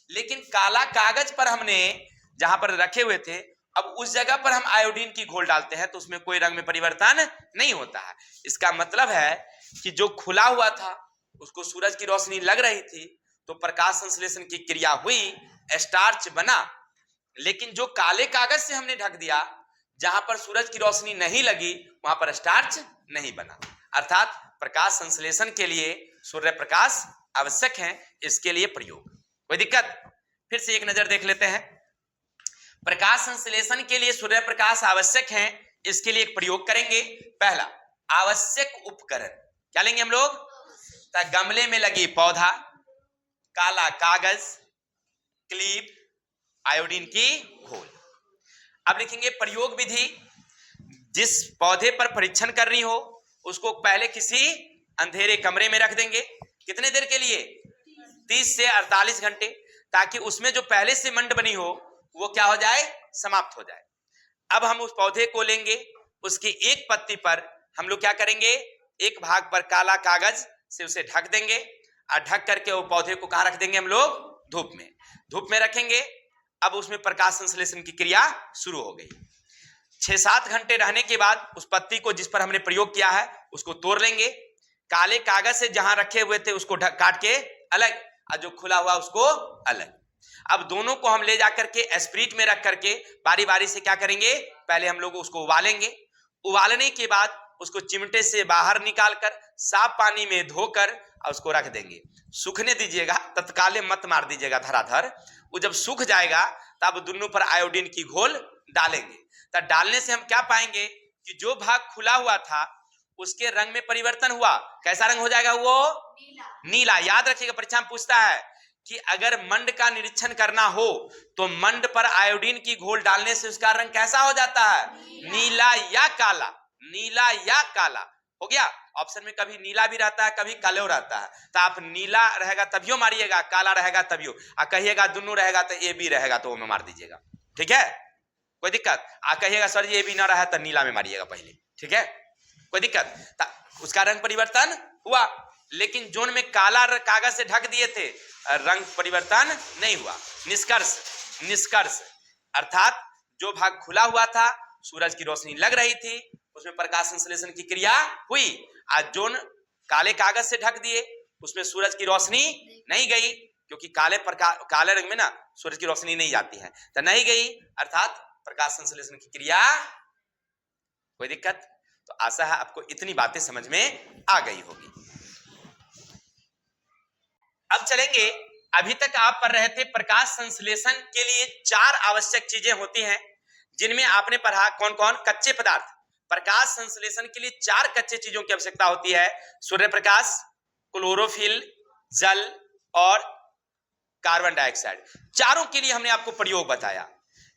A: लेकिन काला कागज पर हमने जहां पर रखे हुए थे, अब उस जगह पर हम आयोडीन की घोल डालते हैं तो उसमें कोई रंग में परिवर्तन नहीं होता है। इसका मतलब है कि जो खुला हुआ था उसको सूरज की रोशनी लग रही थी तो प्रकाश संश्लेषण की क्रिया हुई, स्टार्च बना। लेकिन जो काले कागज से हमने ढक दिया, जहां पर सूरज की रोशनी नहीं लगी, वहां पर स्टार्च नहीं बना। अर्थात प्रकाश संश्लेषण के लिए सूर्य प्रकाश आवश्यक है, इसके लिए प्रयोग। कोई दिक्कत? फिर से एक नजर देख लेते हैं। प्रकाश संश्लेषण के लिए सूर्य प्रकाश आवश्यक है, इसके लिए एक प्रयोग करेंगे। पहला, आवश्यक उपकरण क्या लेंगे हम लोग? गमले में लगी पौधा, काला कागज, क्लिप, आयोडीन की घोल। अब लिखेंगे प्रयोग विधि। जिस पौधे पर परीक्षण करनी हो उसको पहले किसी अंधेरे कमरे में रख देंगे। कितने देर के लिए? 30 से 48 घंटे, ताकि उसमें जो पहले से मंड बनी हो वो क्या हो जाए? समाप्त हो जाए। अब हम उस पौधे को लेंगे, उसकी एक पत्ती पर हम लोग क्या करेंगे? एक भाग पर काला कागज से उसे ढक देंगे, और ढक करके वो पौधे को कहां रख देंगे हम लोग? धूप में। धूप में रखेंगे। अब उसमें प्रकाश संश्लेषण की क्रिया शुरू हो गई। 6-7 घंटे रहने के बाद उस पत्ती को जिस पर हमने प्रयोग किया है उसको तोड़ लेंगे। काले कागज से जहां रखे हुए थे उसको काट के अलग, और जो खुला हुआ उसको अलग। अब दोनों को हम ले जाकर के स्पिरिट में रख करके बारी बारी से क्या करेंगे? पहले हम लोग उसको उबालेंगे। उबालने के बाद उसको चिमटे से बाहर निकालकर साफ पानी में धोकर और उसको रख देंगे, सूखने दीजिएगा, तत्काले मत मार दीजिएगा धराधर। वो जब सूख जाएगा तब दोनों पर आयोडीन की घोल डालेंगे। तो डालने से हम क्या पाएंगे कि जो भाग खुला हुआ था उसके रंग में परिवर्तन हुआ। कैसा रंग हो जाएगा? वो नीला। याद रखिएगा, परीक्षा में पूछता है कि अगर मंड का निरीक्षण करना हो तो मंड पर आयोडीन की घोल डालने से उसका रंग कैसा हो जाता है? नीला या काला। नीला या काला हो गया। ऑप्शन में कभी नीला भी रहता है, कभी कालो रहता है। तो आप नीला रहेगा तभियो मारिएगा, काला रहेगा तभियो। कहिएगा दोनों रहेगा तो ए बी रहेगा तो वो में मार दीजिएगा, ठीक है, कोई दिक्कत? कहिएगा सर जी ए बी ना रहा तो नीला में मारिएगा पहले, ठीक है, कोई दिक्कत? उसका रंग परिवर्तन हुआ, लेकिन जोन में काला कागज से ढक दिए थे रंग परिवर्तन नहीं हुआ। निष्कर्ष अर्थात जो भाग खुला हुआ था, सूरज की रोशनी लग रही थी, उसमें प्रकाश संश्लेषण की क्रिया हुई। आज जोन काले कागज से ढक दिए उसमें सूरज की रोशनी नहीं गई, क्योंकि काले रंग में ना सूरज की रोशनी नहीं जाती है, तो नहीं गई, अर्थात प्रकाश संश्लेषण की क्रिया। कोई दिक्कत? तो आशा है आपको इतनी बातें समझ में आ गई होगी। अब चलेंगे, अभी तक आप पढ़ रहे थे प्रकाश संश्लेषण के लिए 4 आवश्यक चीजें होती हैं, जिनमें आपने पढ़ा कौन कौन? कच्चे पदार्थ। प्रकाश संश्लेषण के लिए 4 कच्चे चीजों की आवश्यकता होती है: सूर्य प्रकाश, क्लोरोफिल, जल और कार्बन डाइऑक्साइड। चारों के लिए हमने आपको प्रयोग बताया।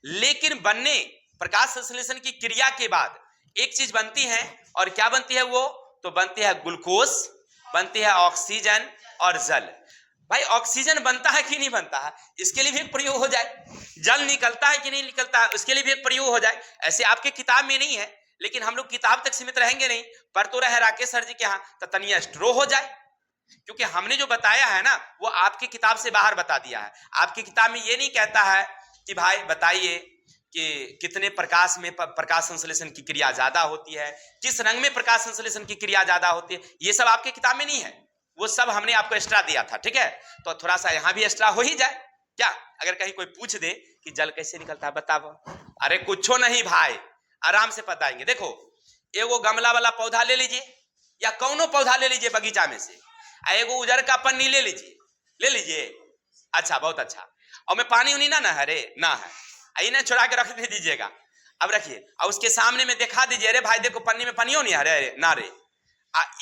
A: लेकिन बनने प्रकाश संश्लेषण की क्रिया के बाद एक चीज बनती है, और क्या बनती है वो? तो बनती है ग्लूकोज, बनती है ऑक्सीजन और जल। भाई ऑक्सीजन बनता है कि नहीं बनता है, इसके लिए भी एक प्रयोग हो जाए। जल निकलता है कि नहीं निकलता है, उसके लिए भी एक प्रयोग हो जाए। ऐसे आपके किताब में नहीं है, लेकिन हम लोग किताब तक सीमित रहेंगे नहीं, पर तो रहे राकेश सर जी के यहाँ, तो तनिया स्ट्रो हो जाए, क्योंकि हमने जो बताया है ना वो आपकी किताब से बाहर बता दिया है। आपकी किताब में ये नहीं कहता है कि भाई बताइए कि कितने प्रकाश में प्रकाश संश्लेषण की क्रिया ज्यादा होती है, किस रंग में प्रकाश संश्लेषण की क्रिया ज्यादा होती है, ये सब आपके किताब में नहीं है, वो सब हमने आपको एक्स्ट्रा दिया था, ठीक है। तो थोड़ा सा यहाँ भी एक्स्ट्रा हो ही जाए क्या? अगर कहीं कोई पूछ दे कि जल कैसे निकलता है बताओ, अरे कुछ नहीं भाई, आराम से बताएंगे। देखो एगो गमला वाला पौधा ले लीजिए या कौनो पौधा ले लीजिए बगीचा में से, एगो उजर का पन्नी ले लीजिए, अच्छा बहुत अच्छा, और मैं पानी उनी ना है रे ना है, इन्हें छोड़ा के रख दे दीजिएगा। अब रखिए और उसके सामने में दिखा दीजिए, अरे भाई देखो पन्नी में पानियो नहीं है रे ना रे।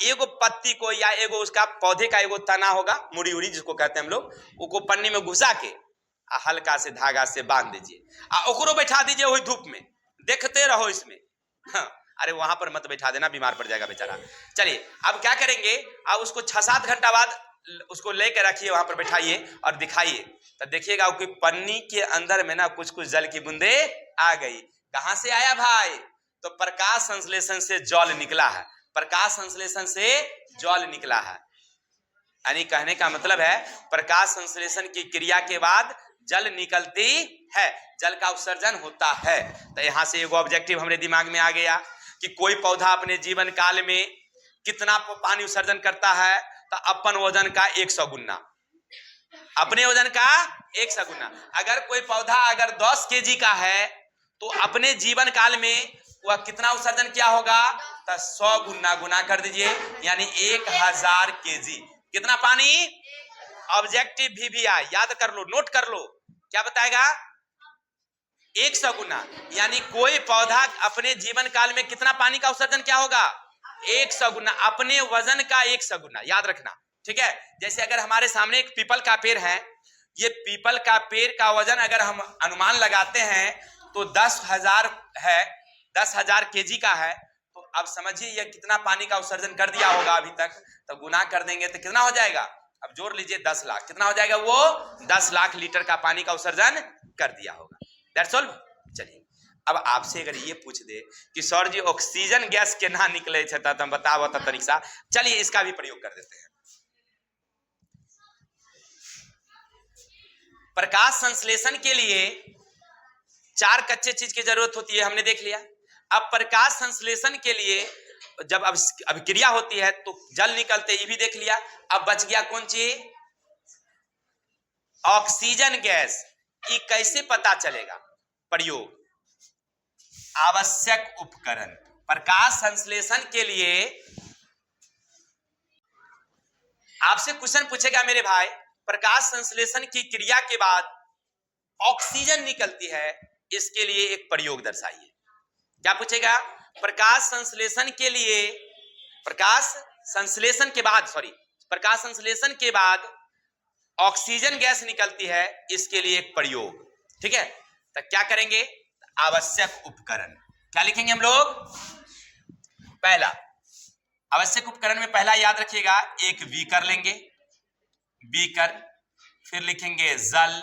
A: एगो पत्ती को या एगो उसका पौधे का एगो तना होगा, मुड़ी उड़ी जिसको कहते हैं हम लोग, उसको पन्नी में घुसा के हल्का से धागा से बांध दीजिए, ओकरो बैठा दीजिए वही धूप में, देखते रहो इसमें। हाँ, अरे वहां पर मत बैठा देना, बीमार पड़ जाएगा बेचारा। चलिए अब क्या करेंगे, अब उसको 6-7 घंटा बाद उसको लेकर रखिए, वहां पर बैठाइए और दिखाइए, तो देखिएगा कि पन्नी के अंदर में ना कुछ कुछ जल की बूंदे आ गई। कहां से आया भाई? तो प्रकाश संश्लेषण से जल निकला है, प्रकाश संश्लेषण से जल निकला है। यानी कहने का मतलब है प्रकाश संश्लेषण की क्रिया के बाद जल निकलती है, जल का उत्सर्जन होता है। तो यहां से एगो ऑब्जेक्टिव हमारे दिमाग में आ गया कि कोई पौधा अपने जीवन काल में कितना पानी उत्सर्जन करता है, तो अपन वजन का 100 गुना, अपने वजन का 100 गुना। अगर कोई पौधा अगर 10 केजी का है तो अपने जीवन काल में वह कितना उत्सर्जन किया होगा? तो 100 गुना, गुना कर दीजिए, यानी 1000 केजी। कितना पानी? ऑब्जेक्टिव VVI याद कर लो, नोट कर लो, क्या बताएगा? 100 गुना, यानी कोई पौधा अपने जीवन काल में कितना पानी का उत्सर्जन क्या होगा? 100 गुना, अपने वजन का 100 गुना, याद रखना, ठीक है। जैसे अगर हमारे सामने एक पीपल का पेड़ है, ये पीपल का पेड़ का वजन अगर हम अनुमान लगाते हैं तो 10,000 है, 10,000 केजी का है, तो अब समझिए ये कितना पानी का उत्सर्जन कर दिया होगा अभी तक, तो गुना कर देंगे तो कितना हो जाएगा? अब जोड़ लीजिए 10 लाख, कितना हो जाएगा? वो 10 लाख लीटर का पानी का उत्सर्जन कर दिया होगा। That's all. चलिए अब आपसे अगर ये पूछ दे कि सर जी ऑक्सीजन गैस के ना निकले तो हम बताओ तो तरीका, चलिए इसका भी प्रयोग कर देते हैं। प्रकाश संश्लेषण के लिए 4 कच्चे चीज की जरूरत होती है, हमने देख लिया। अब प्रकाश संश्लेषण के लिए जब अब क्रिया होती है तो जल निकलते, ये भी देख लिया। अब बच गया कौन चीज? Oxygen gas. ये कैसे पता चलेगा? प्रयोग, आवश्यक उपकरण। प्रकाश संश्लेषण के लिए आपसे क्वेश्चन पूछेगा मेरे भाई, प्रकाश संश्लेषण की क्रिया के बाद ऑक्सीजन निकलती है, इसके लिए एक प्रयोग दर्शाइए। क्या पूछेगा? प्रकाश संश्लेषण के लिए, प्रकाश संश्लेषण के बाद ऑक्सीजन गैस निकलती है, इसके लिए एक प्रयोग। ठीक है, तो क्या करेंगे? आवश्यक उपकरण क्या लिखेंगे हम लोग? पहला आवश्यक उपकरण में पहला याद रखिएगा, एक बीकर लेंगे, बीकर, फिर लिखेंगे जल,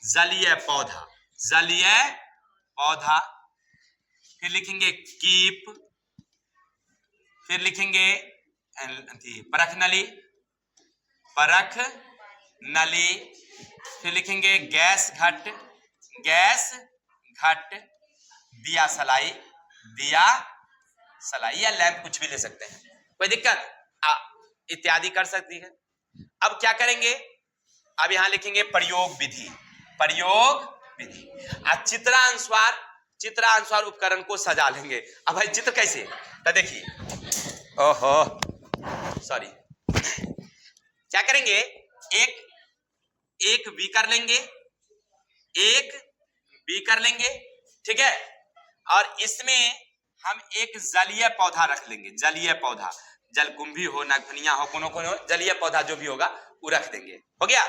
A: जलीय पौधा, फिर लिखेंगे कीप, फिर लिखेंगे परख नली, फिर लिखेंगे गैस घट, दिया सलाई या लैंप, कुछ भी ले सकते हैं, कोई दिक्कत इत्यादि कर सकती है। अब क्या करेंगे? अब यहां लिखेंगे प्रयोग विधि। चित्रानुसार उपकरण को सजा लेंगे। अब भाई चित्र कैसे? तो देखिए, ओहो सॉरी, क्या करेंगे? एक बीकर लेंगे, ठीक है, और इसमें हम एक जलीय पौधा रख लेंगे, जलकुंभी हो, नागफनिया हो, कोनो जलीय पौधा जो भी होगा वो रख देंगे। हो गया?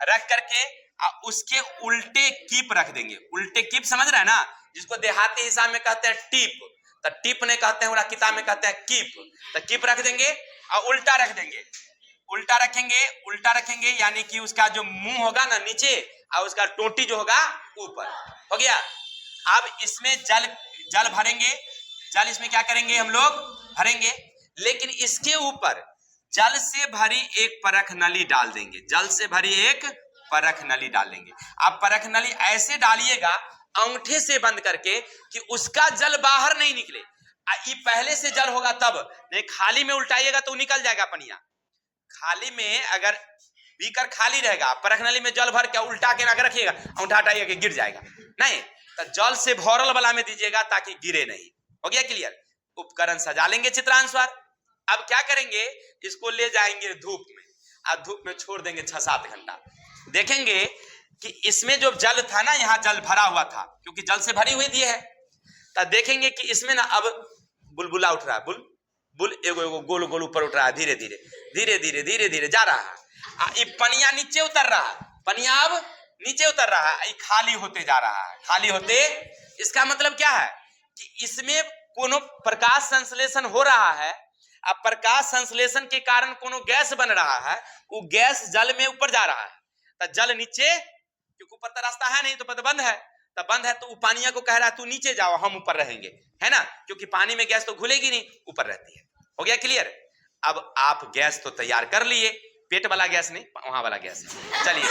A: रख करके उसके उल्टे कीप रख देंगे। उल्टे कीप समझ रहे हैं ना, जिसको देहाती हिसाब में कहते हैं टीप, तो टीप नहीं कहते हैं, किताब में कहते हैं कीप। तो कीप रख देंगे और उल्टा रखेंगे, यानी कि उसका जो मुंह होगा ना नीचे और उसका टोटी जो होगा ऊपर। हो गया? अब इसमें जल भरेंगे। जल इसमें क्या करेंगे? हम लोग भरेंगे, लेकिन इसके ऊपर जल से भरी एक परख नली डाल देंगे। अब परख नली ऐसे डालिएगा अंगूठे से बंद करके कि उसका जल बाहर नहीं निकले। ये पहले से जल होगा तब, नहीं खाली में उल्टाइएगा तो निकल जाएगा पनिया। खाली में अगर बीकर खाली रहेगा, परख नली में जल भर के उल्टा के ना रखिएगा, अंगूठा हटाइएगा गिर जाएगा, नहीं, तो जल से भरल वाला में दीजिएगा ताकि गिरे नहीं। हो गया क्लियर? उपकरण सजा लेंगे चित्रानुसार। अब क्या करेंगे? इसको ले जाएंगे धूप में, और धूप में छोड़ देंगे 6-7 घंटा। देखेंगे कि इसमें जो जल था ना, यहाँ जल भरा हुआ था, क्योंकि जल से भरी हुई दी है, तो देखेंगे कि इसमें ना अब बुलबुला उठ रहा है, बुल एगो गोल ऊपर उठ रहा है, धीरे धीरे जा रहा है। ये पनिया नीचे उतर रहा है, पनिया अब नीचे उतर रहा है, खाली होते जा रहा है, इसका मतलब क्या है कि इसमें कोनो प्रकाश संश्लेषण हो रहा है। अब प्रकाश संश्लेषण के कारण कोनो गैस बन रहा है, वो गैस जल में ऊपर जा रहा है, तो जल नीचे, क्योंकि ऊपर तो रास्ता है नहीं, तो पता बंद है, तो पानिया को कह रहा है तू नीचे जाओ, हम ऊपर रहेंगे, है ना, क्योंकि पानी में गैस तो घुलेगी नहीं, ऊपर रहती है। हो गया क्लियर? अब आप गैस तो तैयार कर लिए, पेट वाला गैस नहीं, वहां वाला गैस है। चलिए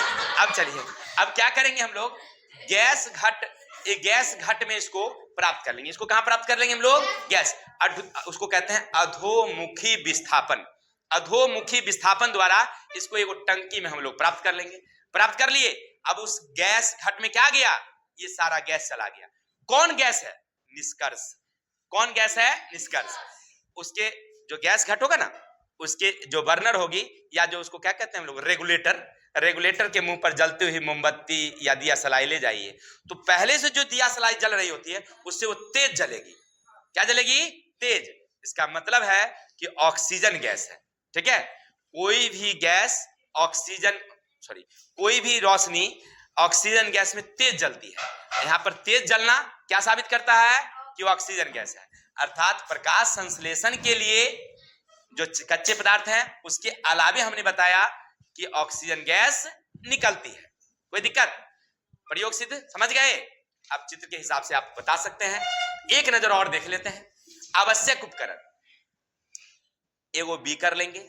A: अब क्या करेंगे हम लोग? गैस घट में इसको प्राप्त कर लेंगे। इसको कहां प्राप्त कर लेंगे हम लोग? गैस, उसको कहते हैं अधोमुखी विस्थापन द्वारा इसको एक टंकी में हम लोग प्राप्त कर लेंगे। प्राप्त कर लिए, अब उस गैस घट में क्या गया? ये सारा गैस चला गया। कौन गैस है? निष्कर्ष। कौन गैस है? निष्कर्ष। उसके जो गैस घट होगा ना, उसके जो बर्नर होगी, या जो उसको क्या कहते हैं हम लोग, रेगुलेटर के मुंह पर जलती हुई मोमबत्ती या दिया सलाई ले जाइए, तो पहले से जो दिया सलाई जल रही होती है उससे वो तेज जलेगी। क्या जलेगी? तेज। इसका मतलब है कि ऑक्सीजन गैस है। ठीक है? कोई भी रोशनी ऑक्सीजन गैस में तेज जलती है। यहां पर तेज जलना क्या साबित करता है? कि ऑक्सीजन गैस है। अर्थात प्रकाश संश्लेषण के लिए जो कच्चे पदार्थ हैं उसके अलावे हमने बताया कि ऑक्सीजन गैस निकलती है। कोई दिक्कत? प्रयोग सिद्ध समझ गए? अब चित्र के हिसाब से आप बता सकते हैं। एक नजर और देख लेते हैं। आवश्यक उपकरण, एगो बीकर लेंगे,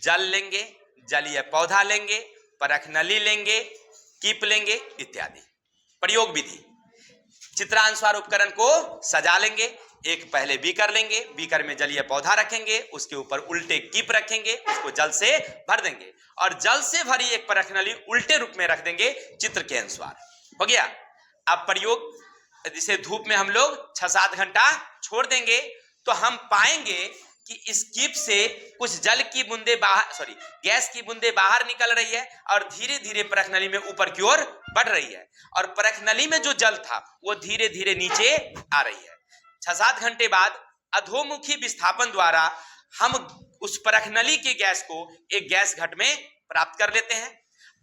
A: जल लेंगे, जलीय पौधा लेंगे, परख नली लेंगे, कीप लेंगे इत्यादि। प्रयोग विधि, चित्रानुसार उपकरण को सजा लेंगे। एक पहले बीकर लेंगे, बीकर में जलीय पौधा रखेंगे, उसके ऊपर उल्टे कीप रखेंगे, उसको जल से भर देंगे और जल से भरी एक परख नली उल्टे रूप में रख देंगे चित्र के अनुसार। हो गया? अब प्रयोग जिसे धूप में हम लोग 6-7 घंटा छोड़ देंगे तो हम पाएंगे कि इस कीप से कुछ जल की बूंदे बाहर गैस की बूंदे बाहर निकल रही है और धीरे धीरे परख नली में ऊपर की ओर बढ़ रही है, और परख नली में जो जल था वो धीरे धीरे नीचे आ रही है। 6-7 घंटे बाद अधोमुखी विस्थापन द्वारा हम उस परख नली की गैस को एक गैस घट में प्राप्त कर लेते हैं।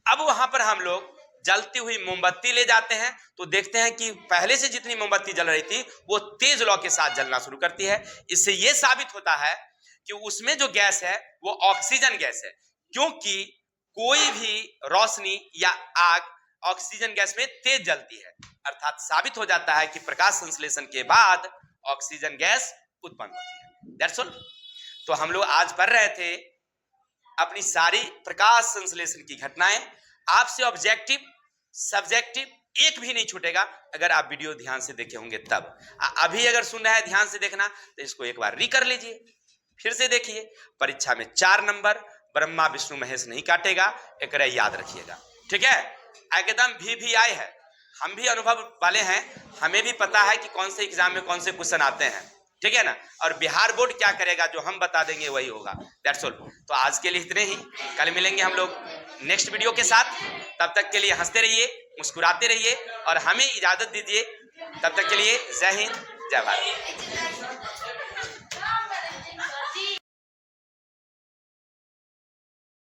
A: अब वहां पर हम लोग जलती हुई मोमबत्ती ले जाते हैं तो देखते हैं कि पहले से जितनी मोमबत्ती जल रही थी वो तेज लौ के साथ जलना शुरू करती है। इससे यह साबित होता है कि उसमें जो गैस है वो ऑक्सीजन गैस है, क्योंकि कोई भी रोशनी या आग ऑक्सीजन गैस में तेज जलती है, अर्थात साबित हो जाता है कि प्रकाश संश्लेषण के बाद ऑक्सीजन गैस उत्पन्न होती है। That's all. तो हम लोग आज पढ़ रहे थे अपनी सारी प्रकाश संश्लेषण की घटनाएं। आपसे ऑब्जेक्टिव सब्जेक्टिव एक भी नहीं छूटेगा अगर आप वीडियो ध्यान से देखे होंगे तब। अभी अगर सुन रहे हैं ध्यान से देखना तो इसको एक बार री कर लीजिए, फिर से देखिए। परीक्षा में 4 नंबर ब्रह्मा विष्णु महेश नहीं काटेगा, एक याद रखिएगा, ठीक है। एकदम VVI है, हम भी अनुभव वाले हैं, हमें भी पता है कि कौन से एग्जाम में कौन से क्वेश्चन आते हैं, ठीक है ना। और बिहार बोर्ड क्या करेगा, जो हम बता देंगे वही होगा। That's all. तो आज के लिए इतने ही, कल मिलेंगे हम लोग नेक्स्ट वीडियो के साथ। तब तक के लिए हंसते रहिए, मुस्कुराते रहिए और हमें इजाजत दीजिए। तब तक के लिए जय हिंद, जय भारत।